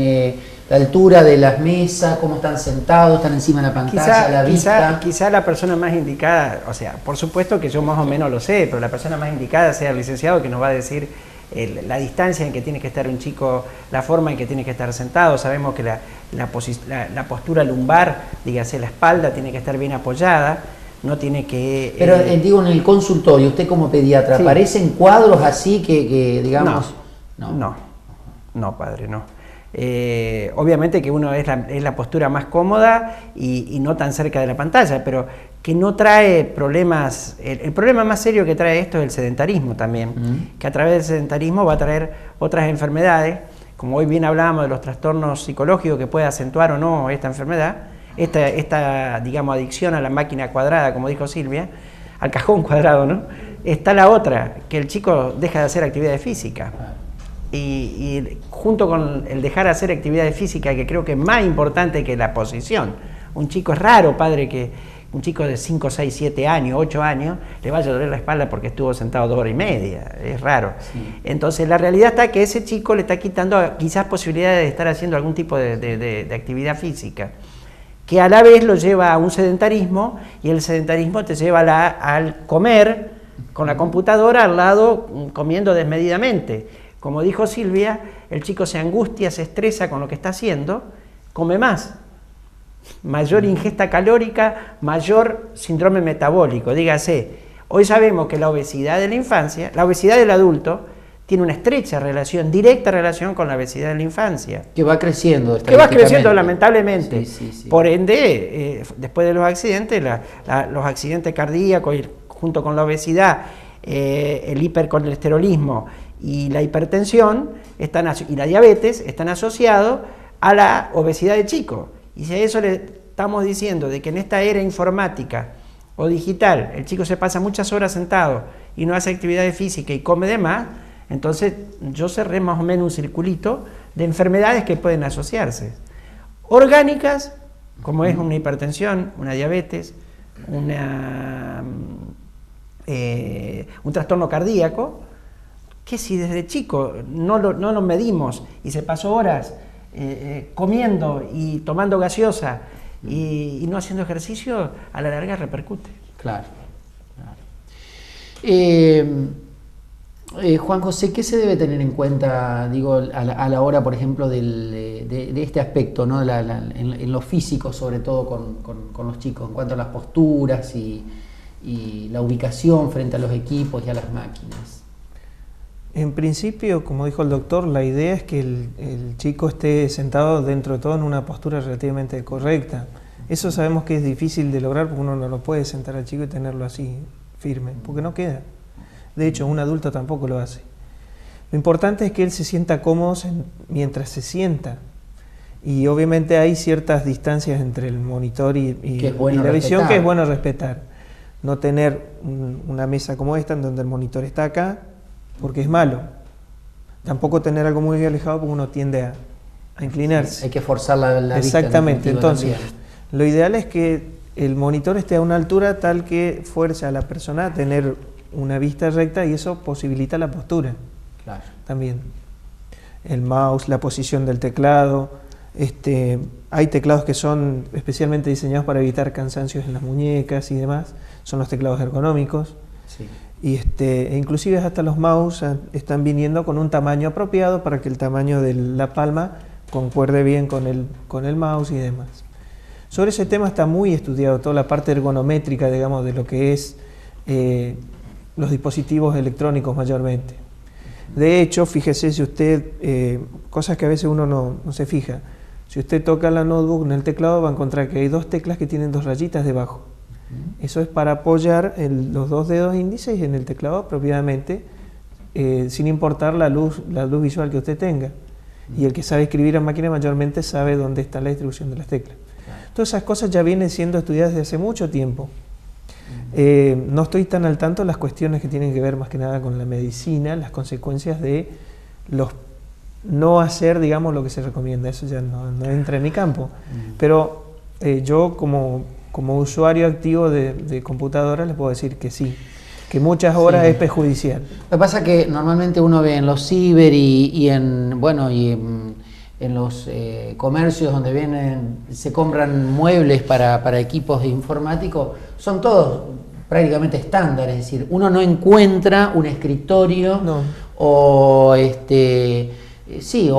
[SPEAKER 1] la altura de las mesas, cómo están sentados, están encima de la pantalla, la vista?
[SPEAKER 2] Quizá la persona más indicada, o sea, por supuesto que yo más o menos lo sé, pero la persona más indicada sea el licenciado, que nos va a decir la distancia en que tiene que estar un chico, la forma en que tiene que estar sentado. Sabemos que la postura lumbar, dígase la espalda, tiene que estar bien apoyada, no tiene que...
[SPEAKER 1] Pero digo, en el consultorio, usted como pediatra,
[SPEAKER 2] sí.
[SPEAKER 1] ¿aparecen cuadros así que digamos...?
[SPEAKER 2] No, padre, no. Obviamente que uno es la postura más cómoda y no tan cerca de la pantalla, pero que no trae problemas. El problema más serio que trae esto es el sedentarismo también, que a través del sedentarismo va a traer otras enfermedades, como hoy bien hablábamos de los trastornos psicológicos que puede acentuar o no esta enfermedad, esta digamos, adicción a la máquina cuadrada, como dijo Silvia, al cajón cuadrado, ¿no? Está la otra, que el chico deja de hacer actividades físicas. y junto con el dejar de hacer actividades físicas, que creo que es más importante que la posición. Un chico es raro, padre, que un chico de 5, 6, 7 años, 8 años, le vaya a doler la espalda porque estuvo sentado 2 horas y media. Es raro. Sí. Entonces, la realidad está que ese chico le está quitando quizás posibilidades de estar haciendo algún tipo de actividad física, que a la vez lo lleva a un sedentarismo, y el sedentarismo te lleva al comer con la computadora al lado, comiendo desmedidamente. Como dijo Silvia, el chico se angustia, se estresa con lo que está haciendo, come más. Mayor ingesta calórica, mayor síndrome metabólico. Dígase, hoy sabemos que la obesidad de la infancia, la obesidad del adulto, tiene una estrecha relación, directa relación con la obesidad de la infancia.
[SPEAKER 1] Que va creciendo.
[SPEAKER 2] Que va creciendo lamentablemente. Sí. Por ende, después de los accidentes, los accidentes cardíacos, junto con la obesidad, el hipercolesterolismo y la hipertensión y la diabetes están asociados a la obesidad de chico. Y si a eso le estamos diciendo de que en esta era informática o digital el chico se pasa muchas horas sentado y no hace actividades físicas y come de más, entonces yo cerré más o menos un circulito de enfermedades que pueden asociarse. Orgánicas, como es una hipertensión, una diabetes, un trastorno cardíaco, que si desde chico no lo medimos y se pasó horas comiendo y tomando gaseosa y no haciendo ejercicio, a la larga repercute.
[SPEAKER 1] Claro. Juan José, ¿qué se debe tener en cuenta, digo, a la hora, por ejemplo, de este aspecto, ¿no? En lo físico, sobre todo con los chicos, en cuanto a las posturas y la ubicación frente a los equipos y a las máquinas?
[SPEAKER 3] En principio, como dijo el doctor, la idea es que el chico esté sentado dentro de todo en una postura relativamente correcta. Eso sabemos que es difícil de lograr porque uno no lo puede sentar al chico y tenerlo así firme, porque no queda. De hecho, un adulto tampoco lo hace. Lo importante es que él se sienta cómodo mientras se sienta. Y obviamente hay ciertas distancias entre el monitor y la visión que es bueno respetar. No tener una mesa como esta en donde el monitor está acá, porque es malo. Tampoco tener algo muy alejado porque uno tiende a inclinarse.
[SPEAKER 1] Sí, hay que forzar la vista.
[SPEAKER 3] Exactamente. Entonces, lo ideal es que el monitor esté a una altura tal que fuerce a la persona a tener una vista recta y eso posibilita la postura.
[SPEAKER 1] Claro.
[SPEAKER 3] También. El mouse, la posición del teclado. Hay teclados que son especialmente diseñados para evitar cansancios en las muñecas y demás. Son los teclados ergonómicos.
[SPEAKER 1] Sí.
[SPEAKER 3] Y inclusive hasta los mouse están viniendo con un tamaño apropiado para que el tamaño de la palma concuerde bien con el mouse y demás. Sobre ese tema está muy estudiado toda la parte ergonométrica, digamos, de lo que es los dispositivos electrónicos mayormente. De hecho, fíjese si usted, cosas que a veces uno no se fija, si usted toca la notebook en el teclado va a encontrar que hay 2 teclas que tienen 2 rayitas debajo. Eso es para apoyar los 2 dedos índices en el teclado apropiadamente, sin importar la luz visual que usted tenga. Y el que sabe escribir en máquina mayormente sabe dónde está la distribución de las teclas. Todas esas cosas ya vienen siendo estudiadas desde hace mucho tiempo. No estoy tan al tanto de las cuestiones que tienen que ver más que nada con la medicina, las consecuencias de no hacer, digamos, lo que se recomienda. Eso ya no entra en mi campo. Pero yo como usuario activo de computadora les puedo decir que sí, que muchas horas es perjudicial.
[SPEAKER 1] Lo que pasa es que normalmente uno ve en los ciber y en los comercios donde se compran muebles para equipos informáticos, son todos prácticamente estándar, es decir, uno no encuentra un escritorio o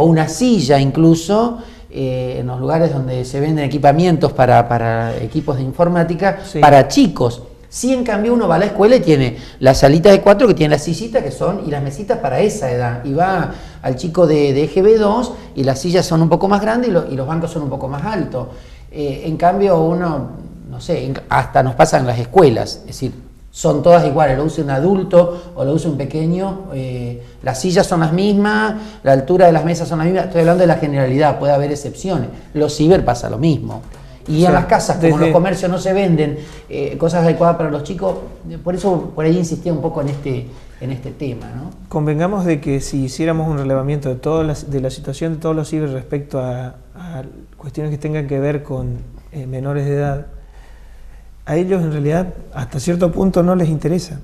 [SPEAKER 1] una silla incluso en los lugares donde se venden equipamientos para equipos de informática para chicos. Sí, en cambio uno va a la escuela y tiene la salita de 4 que tiene las sillitas y las mesitas para esa edad, y va al chico de EGB2 y las sillas son un poco más grandes y los bancos son un poco más altos. En cambio uno, no sé, hasta nos pasa en las escuelas, es decir, son todas iguales, lo usa un adulto o lo usa un pequeño, las sillas son las mismas, la altura de las mesas son las mismas, estoy hablando de la generalidad, puede haber excepciones. Los ciber pasa lo mismo. Y en las casas, como en los comercios no se venden cosas adecuadas para los chicos, por eso por ahí insistía un poco en en este tema, ¿no?
[SPEAKER 3] Convengamos de que si hiciéramos un relevamiento de la situación de todos los ciber respecto a cuestiones que tengan que ver con menores de edad, a ellos en realidad hasta cierto punto no les interesa.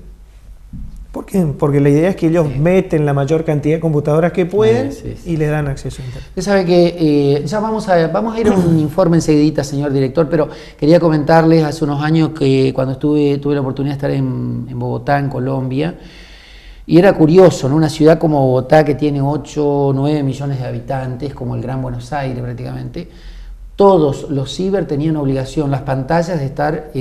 [SPEAKER 3] ¿Por qué? Porque la idea es que ellos meten la mayor cantidad de computadoras que pueden y les dan acceso a Internet.
[SPEAKER 1] Usted sabe que ya vamos a ir a un informe enseguidita, señor director, pero quería comentarles hace unos años que cuando tuve la oportunidad de estar en Bogotá, en Colombia, y era curioso, ¿no? Una ciudad como Bogotá que tiene 8 o 9 millones de habitantes, como el Gran Buenos Aires prácticamente, todos los ciber tenían obligación, las pantallas, de estar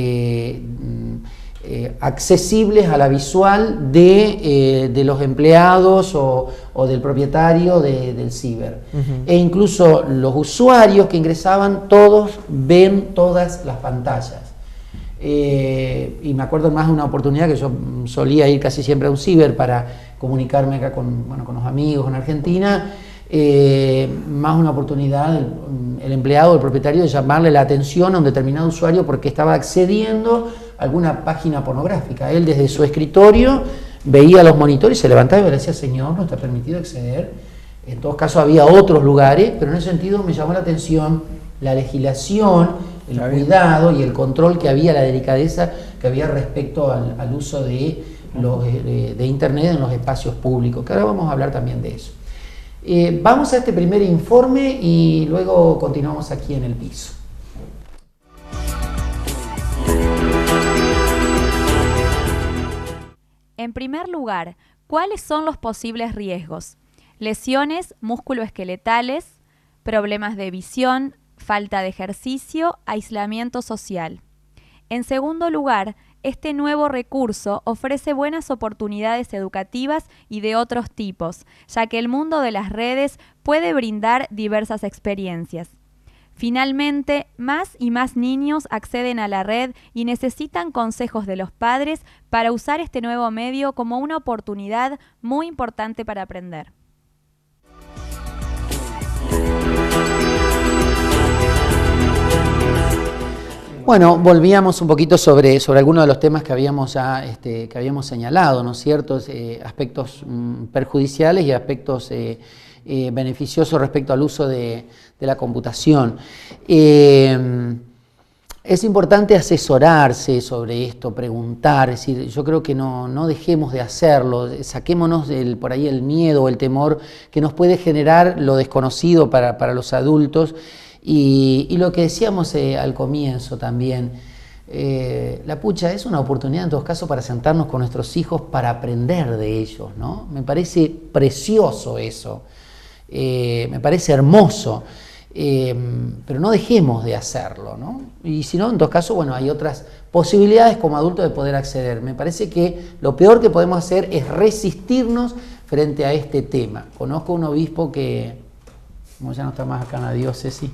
[SPEAKER 1] accesibles a la visual de los empleados o del propietario del ciber. E incluso los usuarios que ingresaban, todos ven todas las pantallas. Y me acuerdo más de una oportunidad que yo solía ir casi siempre a un ciber para comunicarme acá con los amigos en Argentina. Más una oportunidad el empleado, el propietario, de llamarle la atención a un determinado usuario porque estaba accediendo a alguna página pornográfica. Él desde su escritorio veía los monitores y se levantaba y le decía: señor, no está permitido acceder. En todo caso había otros lugares, pero en ese sentido me llamó la atención la legislación, el cuidado y el control que había, la delicadeza que había respecto al uso de Internet en los espacios públicos, que ahora vamos a hablar también de eso. Vamos a este primer informe y luego continuamos aquí en el piso.
[SPEAKER 7] En primer lugar, ¿cuáles son los posibles riesgos? Lesiones musculoesqueletales, problemas de visión, falta de ejercicio, aislamiento social. En segundo lugar, este nuevo recurso ofrece buenas oportunidades educativas y de otros tipos, ya que el mundo de las redes puede brindar diversas experiencias. Finalmente, más y más niños acceden a la red y necesitan consejos de los padres para usar este nuevo medio como una oportunidad muy importante para aprender.
[SPEAKER 1] Bueno, volvíamos un poquito sobre algunos de los temas que habíamos ya que habíamos señalado, ¿no es cierto? Aspectos perjudiciales y aspectos beneficiosos respecto al uso de la computación. Es importante asesorarse sobre esto, preguntar, es decir, yo creo que no dejemos de hacerlo, saquémonos por ahí el miedo o el temor que nos puede generar lo desconocido para los adultos. Y lo que decíamos al comienzo también, la pucha es una oportunidad en todos casos para sentarnos con nuestros hijos para aprender de ellos, ¿no? Me parece precioso eso, me parece hermoso, pero no dejemos de hacerlo, ¿no? Y si no, en todo caso, bueno, hay otras posibilidades como adultos de poder acceder. Me parece que lo peor que podemos hacer es resistirnos frente a este tema. Conozco un obispo que, como ya no está más acá en la diócesis,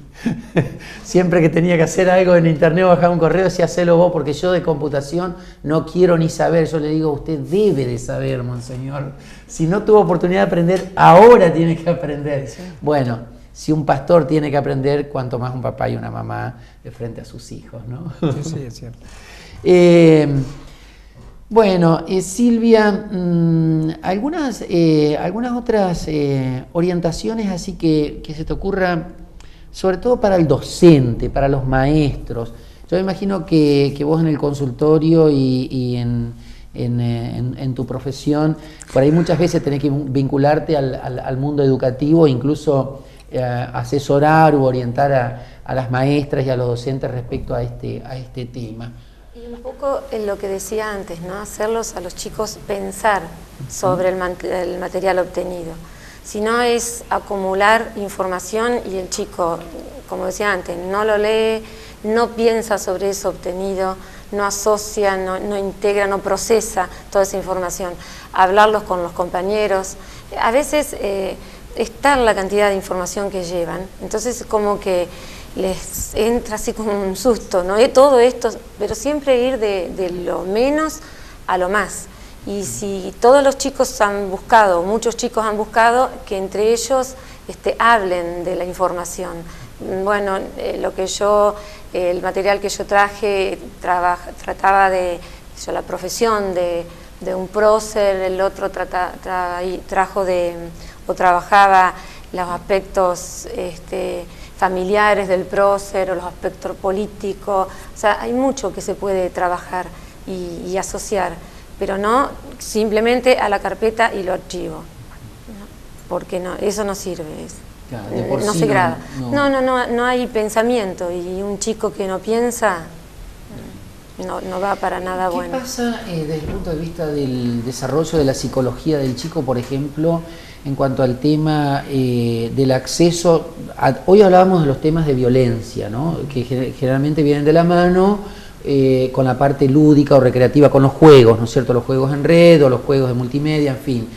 [SPEAKER 1] siempre que tenía que hacer algo en internet o bajar un correo decía: hacelo vos, porque yo de computación no quiero ni saber. Yo le digo: usted debe de saber, monseñor. Si no tuvo oportunidad de aprender, ahora tiene que aprender. Sí. Bueno, si un pastor tiene que aprender, cuanto más un papá y una mamá de frente a sus hijos, ¿no?
[SPEAKER 2] Sí, es cierto.
[SPEAKER 1] Bueno, Silvia, algunas otras orientaciones así que se te ocurra, sobre todo para el docente, para los maestros. Yo me imagino que vos en el consultorio y en tu profesión, por ahí muchas veces tenés que vincularte al mundo educativo, incluso asesorar u orientar a las maestras y a los docentes respecto a este tema.
[SPEAKER 4] Y un poco en lo que decía antes, ¿no? Hacerlos a los chicos pensar sobre el material obtenido. Si no, es acumular información y el chico, como decía antes, no lo lee, no piensa sobre eso obtenido, no asocia, no integra, no procesa toda esa información. Hablarlos con los compañeros. A veces es tal la cantidad de información que llevan, entonces como que les entra así como un susto, ¿no? Todo esto, pero siempre ir de lo menos a lo más. Y si todos los chicos han buscado, muchos chicos han buscado, que entre ellos hablen de la información. Bueno, el material que yo traje trataba de la profesión de un prócer, el otro trabajaba los aspectos familiares del prócer o los aspectos políticos. O sea, hay mucho que se puede trabajar y asociar, pero no simplemente a la carpeta y lo archivo, ¿no? Porque no, eso no sirve,
[SPEAKER 1] claro, de por
[SPEAKER 4] no
[SPEAKER 1] sí
[SPEAKER 4] se graba.
[SPEAKER 1] no.
[SPEAKER 4] No hay pensamiento, y un chico que no piensa no va para nada bueno.
[SPEAKER 1] ¿Qué pasa desde el punto de vista del desarrollo de la psicología del chico, por ejemplo, en cuanto al tema del acceso? Hoy hablábamos de los temas de violencia, ¿no? Que generalmente vienen de la mano con la parte lúdica o recreativa, con los juegos, ¿no es cierto? Los juegos en red o los juegos de multimedia, en fin.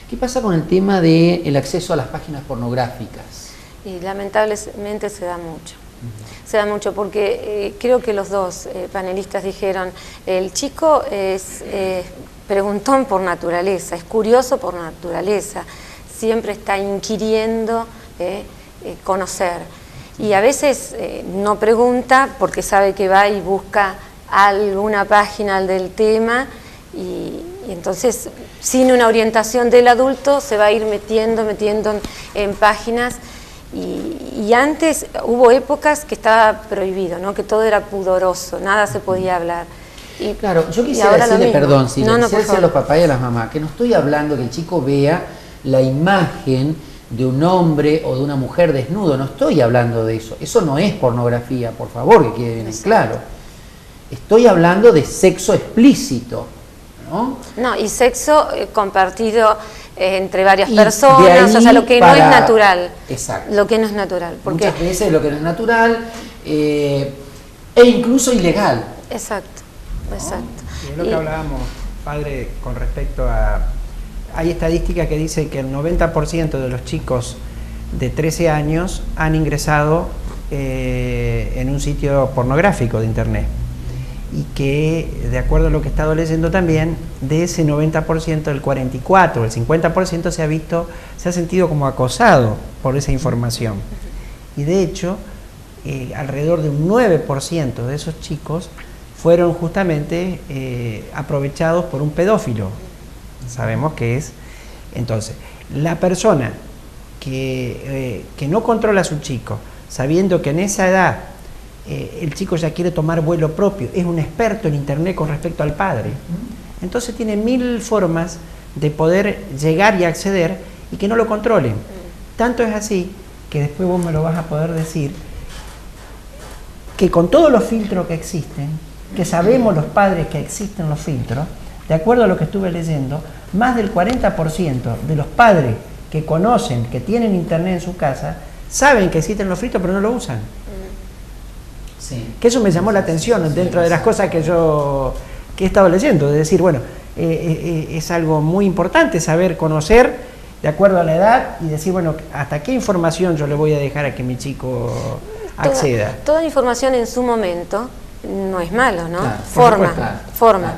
[SPEAKER 1] ¿Qué pasa con el tema del acceso a las páginas pornográficas?
[SPEAKER 4] Y lamentablemente se da mucho. Se da mucho porque creo que los dos panelistas dijeron, el chico es preguntón por naturaleza, es curioso por naturaleza, siempre está inquiriendo conocer. Y a veces no pregunta porque sabe que va y busca alguna página del tema y entonces sin una orientación del adulto se va a ir metiendo en páginas. Y antes hubo épocas que estaba prohibido, ¿no? Que todo era pudoroso, nada se podía hablar.
[SPEAKER 1] Claro, yo quisiera decirle, perdón, si quisiera decir a los papás y a las mamás, que no estoy hablando que el chico vea la imagen de un hombre o de una mujer desnudo, no estoy hablando de eso. Eso no es pornografía, por favor, que quede bien claro. Estoy hablando de sexo explícito, ¿no? No,
[SPEAKER 4] y sexo compartido entre varias personas, o sea, lo que no es natural.
[SPEAKER 1] Exacto.
[SPEAKER 4] Lo que no es natural. Porque
[SPEAKER 1] muchas veces lo que no es natural e incluso ilegal.
[SPEAKER 4] Exacto, ¿no? Exacto.
[SPEAKER 2] Y es lo que hablábamos, padre, con respecto a... Hay estadísticas que dicen que el 90% de los chicos de 13 años han ingresado en un sitio pornográfico de internet. Y que, de acuerdo a lo que he estado leyendo también, de ese 90%, el 44%, el 50% se ha sentido como acosado por esa información. Y de hecho, alrededor de un 9% de esos chicos fueron justamente aprovechados por un pedófilo. Sabemos que es. Entonces, la persona que no controla a su chico, sabiendo que en esa edad el chico ya quiere tomar vuelo propio, es un experto en internet con respecto al padre, entonces tiene 1000 formas de poder llegar y acceder y que no lo controlen. Tanto es así que después vos me lo vas a poder decir, que con todos los filtros que existen, que sabemos los padres que existen los filtros, de acuerdo a lo que estuve leyendo, más del 40% de los padres que conocen, que tienen internet en su casa, saben que existen los filtros pero no lo usan. Sí. Que eso me llamó la atención dentro de las cosas que he estado leyendo, de decir, bueno, es algo muy importante saber conocer de acuerdo a la edad y decir, bueno, hasta qué información yo le voy a dejar a que mi chico acceda.
[SPEAKER 4] Toda información en su momento no es malo, ¿no?
[SPEAKER 1] Claro,
[SPEAKER 4] forma.
[SPEAKER 1] Claro.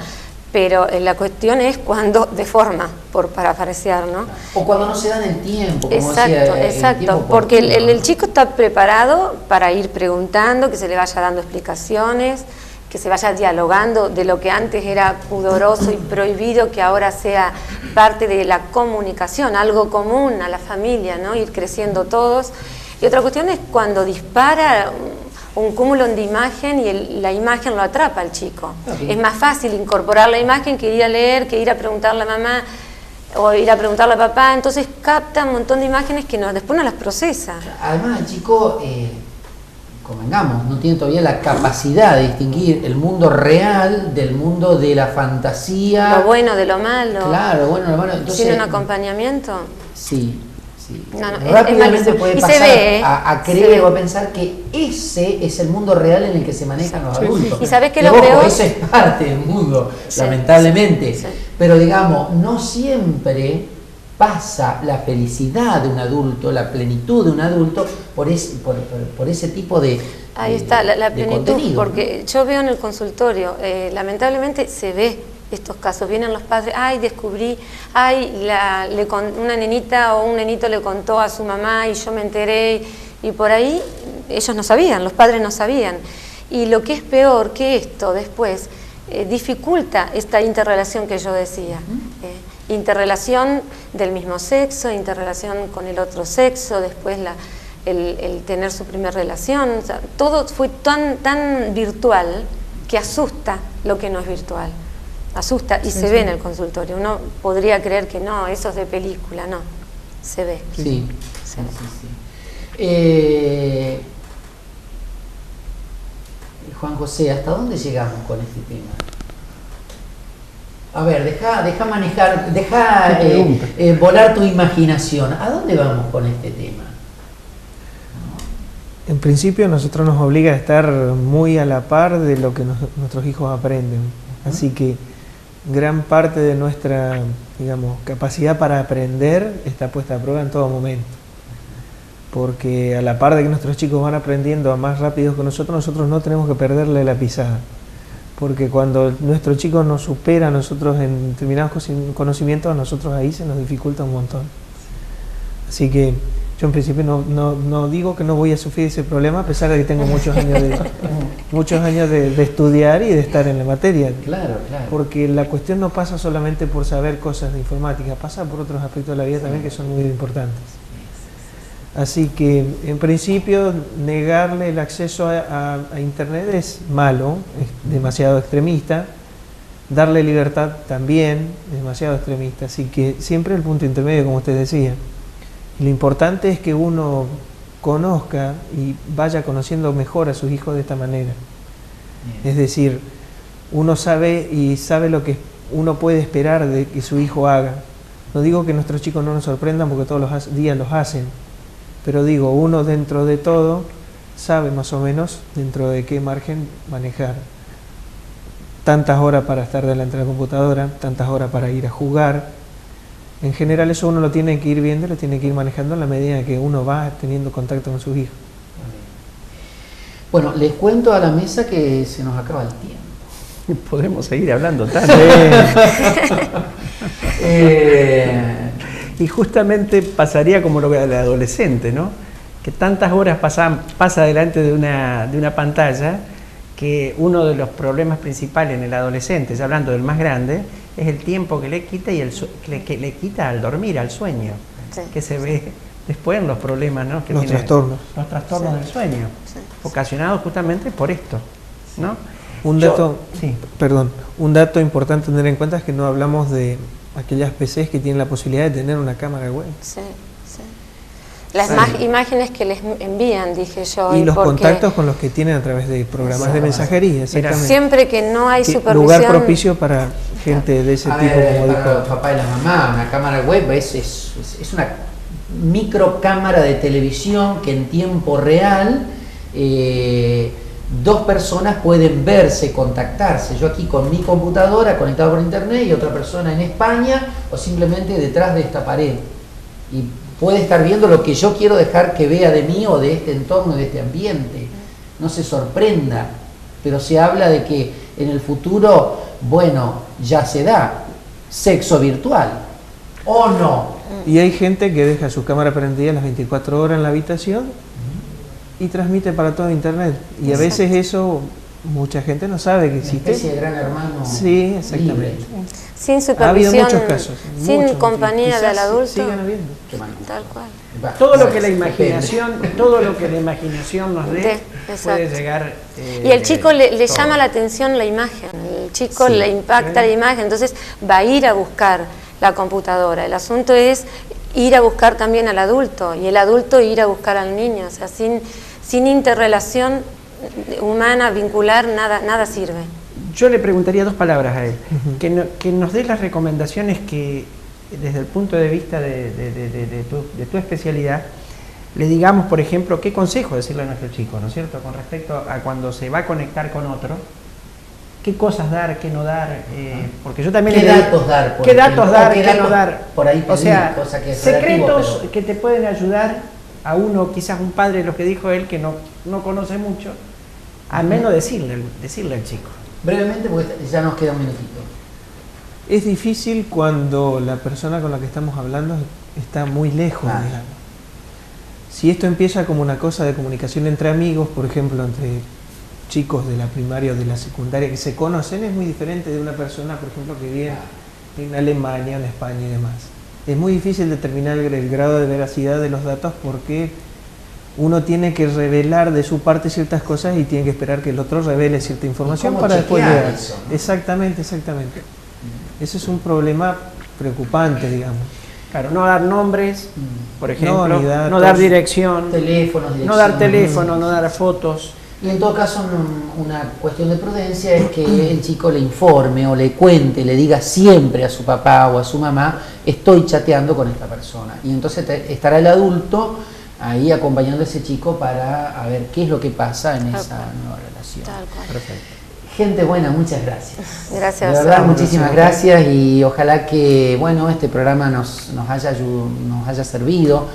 [SPEAKER 4] Pero la cuestión es cuando deforma, por parafrasear, ¿no?
[SPEAKER 1] O cuando no se dan el tiempo, como
[SPEAKER 4] exacto,
[SPEAKER 1] decía,
[SPEAKER 4] exacto,
[SPEAKER 1] tiempo
[SPEAKER 4] porque el chico está preparado para ir preguntando, que se le vaya dando explicaciones, que se vaya dialogando de lo que antes era pudoroso y prohibido, que ahora sea parte de la comunicación, algo común a la familia, ¿no? Ir creciendo todos. Y otra cuestión es cuando dispara un cúmulo de imagen y la imagen lo atrapa al chico. Okay. Es más fácil incorporar la imagen que ir a leer, que ir a preguntarle a mamá o ir a preguntarle a papá. Entonces capta un montón de imágenes que después no las procesa.
[SPEAKER 1] Además el chico, convengamos, no tiene todavía la capacidad de distinguir el mundo real del mundo de la fantasía.
[SPEAKER 4] Lo bueno de lo malo.
[SPEAKER 1] Claro, lo bueno de lo malo. Entonces,
[SPEAKER 4] ¿tiene un acompañamiento?
[SPEAKER 1] Sí.
[SPEAKER 4] No,
[SPEAKER 1] rápidamente puede pasar a creer o a pensar que ese es el mundo real en el que se manejan los adultos.
[SPEAKER 4] Y sabes que
[SPEAKER 1] y
[SPEAKER 4] lo peor,
[SPEAKER 1] eso es parte del mundo, lamentablemente. Pero digamos, no siempre pasa la felicidad de un adulto, la plenitud de un adulto por ese tipo de
[SPEAKER 4] ahí está la plenitud, porque
[SPEAKER 1] ¿no?
[SPEAKER 4] Yo veo en el consultorio, lamentablemente se ve estos casos, vienen los padres, ay, descubrí, ay, una nenita o un nenito le contó a su mamá y yo me enteré, y por ahí ellos no sabían, los padres no sabían. Y lo que es peor que esto después, dificulta esta interrelación que yo decía. Interrelación del mismo sexo, interrelación con el otro sexo, después el tener su primera relación. O sea, todo fue tan virtual que asusta lo que no es virtual. Asusta y se ve en el consultorio. Uno podría creer que no, eso es de película, no. Se ve.
[SPEAKER 1] Sí.
[SPEAKER 4] Se ve.
[SPEAKER 1] Juan José, ¿hasta dónde llegamos con este tema? A ver, deja manejar, volar tu imaginación. ¿A dónde vamos con este tema?
[SPEAKER 3] En principio, a nosotros nos obliga a estar muy a la par de lo que nuestros hijos aprenden. Así que gran parte de nuestra, digamos, capacidad para aprender está puesta a prueba en todo momento. Porque a la par de que nuestros chicos van aprendiendo más rápido que nosotros no tenemos que perderle la pisada. Porque cuando nuestros chicos nos supera a nosotros en determinados conocimientos, a nosotros ahí se nos dificulta un montón. Así que yo en principio no digo que no voy a sufrir ese problema, a pesar de que tengo muchos años de estudiar y de estar en la materia.
[SPEAKER 1] Claro.
[SPEAKER 3] Porque la cuestión no pasa solamente por saber cosas de informática, pasa por otros aspectos de la vida también que son muy importantes. Así que, en principio, negarle el acceso a Internet es malo, es demasiado extremista. Darle libertad también es demasiado extremista. Así que siempre el punto intermedio, como usted decía. Lo importante es que uno conozca y vaya conociendo mejor a sus hijos de esta manera. Es decir, uno sabe lo que uno puede esperar de que su hijo haga. No digo que nuestros chicos no nos sorprendan porque todos los días los hacen. Pero digo, uno dentro de todo sabe más o menos dentro de qué margen manejar. Tantas horas para estar delante de la computadora, tantas horas para ir a jugar. En general eso uno lo tiene que ir viendo, lo tiene que ir manejando en la medida que uno va teniendo contacto con sus hijos.
[SPEAKER 1] Bueno, les cuento a la mesa que se nos acaba el tiempo.
[SPEAKER 2] Podemos seguir hablando tanto. Y justamente pasaría como lo que el adolescente, ¿no? Que tantas horas pasa delante de una pantalla, que uno de los problemas principales en el adolescente, ya hablando del más grande, es el tiempo que le quita y que le quita al dormir, al sueño, que se ve después en los problemas, ¿no?
[SPEAKER 3] Los trastornos
[SPEAKER 2] del sueño, ocasionados justamente por esto, ¿no?
[SPEAKER 3] Un dato importante tener en cuenta es que no hablamos de aquellas PCs que tienen la posibilidad de tener una cámara web.
[SPEAKER 4] Las imágenes que les envían, dije yo.
[SPEAKER 3] Y los contactos con los que tienen a través de programas de mensajería, exactamente.
[SPEAKER 4] Siempre que no hay supervisión.
[SPEAKER 3] Lugar propicio para gente de ese tipo, como dijo
[SPEAKER 1] el papá y la mamá. Una cámara web es una microcámara de televisión que en tiempo real dos personas pueden verse, contactarse. Yo aquí con mi computadora conectado por internet y otra persona en España o simplemente detrás de esta pared. Y puede estar viendo lo que yo quiero dejar que vea de mí o de este entorno, de este ambiente. No se sorprenda, pero se habla de que en el futuro, bueno, ya se da sexo virtual, ¿o no?
[SPEAKER 3] Y hay gente que deja su cámara prendida las 24 horas en la habitación y transmite para todo internet. Y a veces eso, mucha gente no sabe que existe.
[SPEAKER 1] Una especie de gran hermano.
[SPEAKER 3] Sí, exactamente.
[SPEAKER 1] Libre.
[SPEAKER 4] Sin supervisión,
[SPEAKER 3] ha habido muchos casos,
[SPEAKER 4] sin compañía del adulto.
[SPEAKER 3] Sigan habiendo.
[SPEAKER 4] Tal cual.
[SPEAKER 2] Todo lo que la imaginación nos dé puede llegar.
[SPEAKER 4] Y el chico le llama la atención la imagen, el chico le impacta la imagen, entonces va a ir a buscar la computadora. El asunto es ir a buscar también al adulto y el adulto ir a buscar al niño. O sea, sin interrelación humana, vincular, nada sirve.
[SPEAKER 2] Yo le preguntaría dos palabras a él, que nos dé las recomendaciones que, desde el punto de vista de tu especialidad, le digamos, por ejemplo, qué consejo decirle a nuestro chico, ¿no es cierto?, con respecto a cuando se va a conectar con otro, qué cosas dar, qué no dar, porque yo también...
[SPEAKER 1] ¿Qué datos dar?
[SPEAKER 2] ¿Qué datos dar, qué no dar?
[SPEAKER 1] Por ahí pedir,
[SPEAKER 2] o sea,
[SPEAKER 1] cosa que es
[SPEAKER 2] secretos que te pueden ayudar a uno, quizás un padre, lo que dijo él, que no conoce mucho, al menos decirle al chico.
[SPEAKER 1] Brevemente, porque ya nos queda un minutito.
[SPEAKER 3] Es difícil cuando la persona con la que estamos hablando está muy lejos, digamos. Si esto empieza como una cosa de comunicación entre amigos, por ejemplo, entre chicos de la primaria o de la secundaria que se conocen es muy diferente de una persona, por ejemplo, que vive en Alemania, en España y demás. Es muy difícil determinar el grado de veracidad de los datos porque uno tiene que revelar de su parte ciertas cosas y tiene que esperar que el otro revele cierta información para después leer.
[SPEAKER 1] Eso, ¿no?
[SPEAKER 3] Exactamente. Ese es un problema preocupante, digamos.
[SPEAKER 2] Claro, no dar nombres, por ejemplo,
[SPEAKER 3] ni datos,
[SPEAKER 2] no dar dirección,
[SPEAKER 1] Teléfonos,
[SPEAKER 2] no dar teléfono, no dar fotos.
[SPEAKER 1] Y en todo caso, una cuestión de prudencia es que el chico le informe o le cuente, le diga siempre a su papá o a su mamá, estoy chateando con esta persona. Y entonces estará el adulto ahí acompañando a ese chico para a ver qué es lo que pasa en esa nueva relación.
[SPEAKER 4] Tal cual.
[SPEAKER 2] Perfecto.
[SPEAKER 1] Gente buena, muchas gracias.
[SPEAKER 4] Gracias.
[SPEAKER 1] De verdad, muchísimas gracias y ojalá que este programa nos haya servido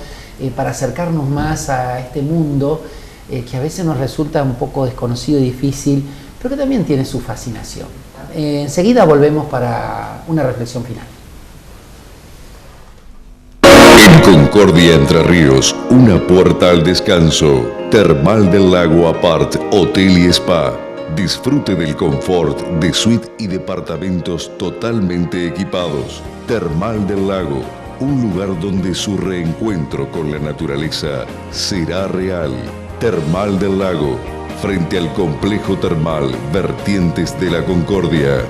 [SPEAKER 1] para acercarnos más a este mundo que a veces nos resulta un poco desconocido y difícil, pero que también tiene su fascinación. Enseguida volvemos para una reflexión final.
[SPEAKER 5] En Concordia, Entre Ríos, una puerta al descanso. Termal del Lago Apart, Hotel y Spa. Disfrute del confort de suite y departamentos totalmente equipados. Termal del Lago, un lugar donde su reencuentro con la naturaleza será real. Termal del Lago, frente al complejo termal Vertientes de la Concordia.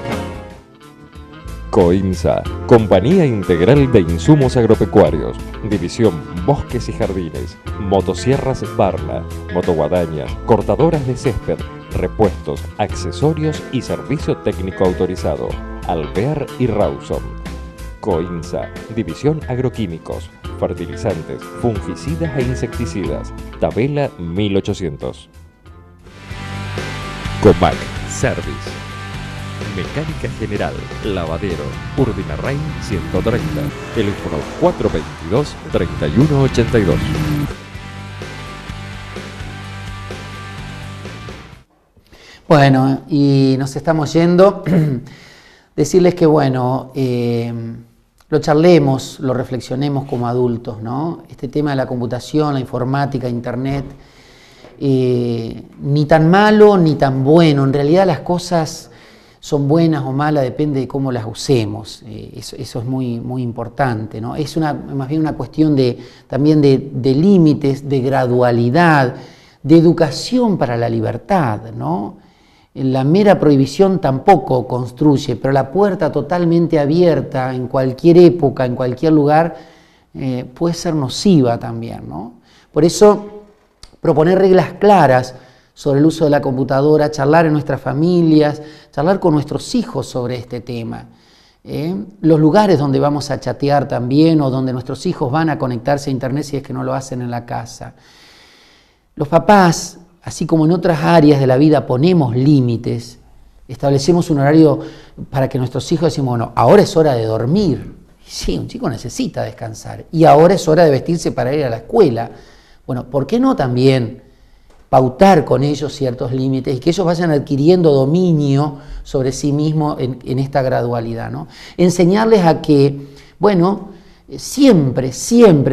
[SPEAKER 6] COINSA, Compañía Integral de Insumos Agropecuarios, División Bosques y Jardines, Motosierras Barla, Motoguadañas, Cortadoras de Césped, Repuestos, Accesorios y Servicio Técnico Autorizado, Alvear y Rawson. COINSA, División Agroquímicos, Fertilizantes, Fungicidas e Insecticidas, Tabela 1800. COMAC Service, Mecánica General, Lavadero, Urdinarrain 130, teléfono 422-3182.
[SPEAKER 1] Bueno, y nos estamos yendo. Decirles que, lo charlemos, lo reflexionemos como adultos, ¿no? Este tema de la computación, la informática, Internet, ni tan malo ni tan bueno. En realidad las cosas son buenas o malas, depende de cómo las usemos. Eso es muy, muy importante, ¿no? Es más bien una cuestión también de límites, de gradualidad, de educación para la libertad, ¿no? La mera prohibición tampoco construye, pero la puerta totalmente abierta en cualquier época, en cualquier lugar, puede ser nociva también, ¿no? Por eso, proponer reglas claras sobre el uso de la computadora, charlar en nuestras familias, charlar con nuestros hijos sobre este tema. Los lugares donde vamos a chatear también o donde nuestros hijos van a conectarse a Internet si es que no lo hacen en la casa. Los papás, así como en otras áreas de la vida ponemos límites, establecemos un horario para que nuestros hijos decimos, ahora es hora de dormir. Sí, un chico necesita descansar y ahora es hora de vestirse para ir a la escuela. Bueno, ¿por qué no también pautar con ellos ciertos límites y que ellos vayan adquiriendo dominio sobre sí mismos en esta gradualidad, ¿no? Enseñarles a que, siempre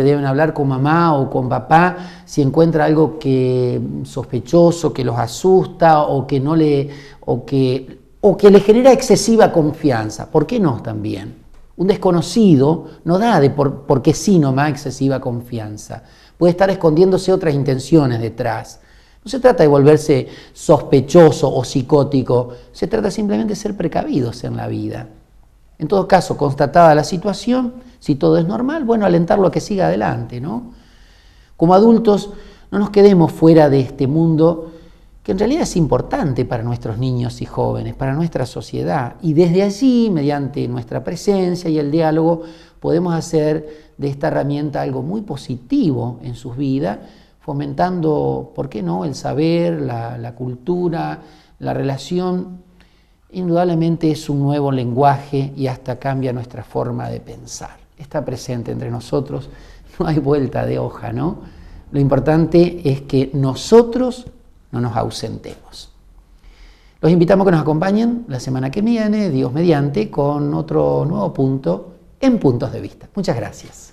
[SPEAKER 1] deben hablar con mamá o con papá si encuentra algo que sospechoso, que los asusta o que le genera excesiva confianza. ¿Por qué no también? Un desconocido no da porque sí nomás excesiva confianza. Puede estar escondiéndose otras intenciones detrás. No se trata de volverse sospechoso o psicótico, se trata simplemente de ser precavidos en la vida. En todo caso, constatada la situación, si todo es normal, alentarlo a que siga adelante, ¿no? Como adultos, no nos quedemos fuera de este mundo que en realidad es importante para nuestros niños y jóvenes, para nuestra sociedad. Y desde allí, mediante nuestra presencia y el diálogo, podemos hacer de esta herramienta algo muy positivo en sus vidas, fomentando, ¿por qué no?, el saber, la cultura, la relación. Indudablemente es un nuevo lenguaje y hasta cambia nuestra forma de pensar. Está presente entre nosotros, no hay vuelta de hoja, ¿no? Lo importante es que nosotros no nos ausentemos. Los invitamos a que nos acompañen la semana que viene, Dios mediante, con otro nuevo punto en Puntos de Vista. Muchas gracias.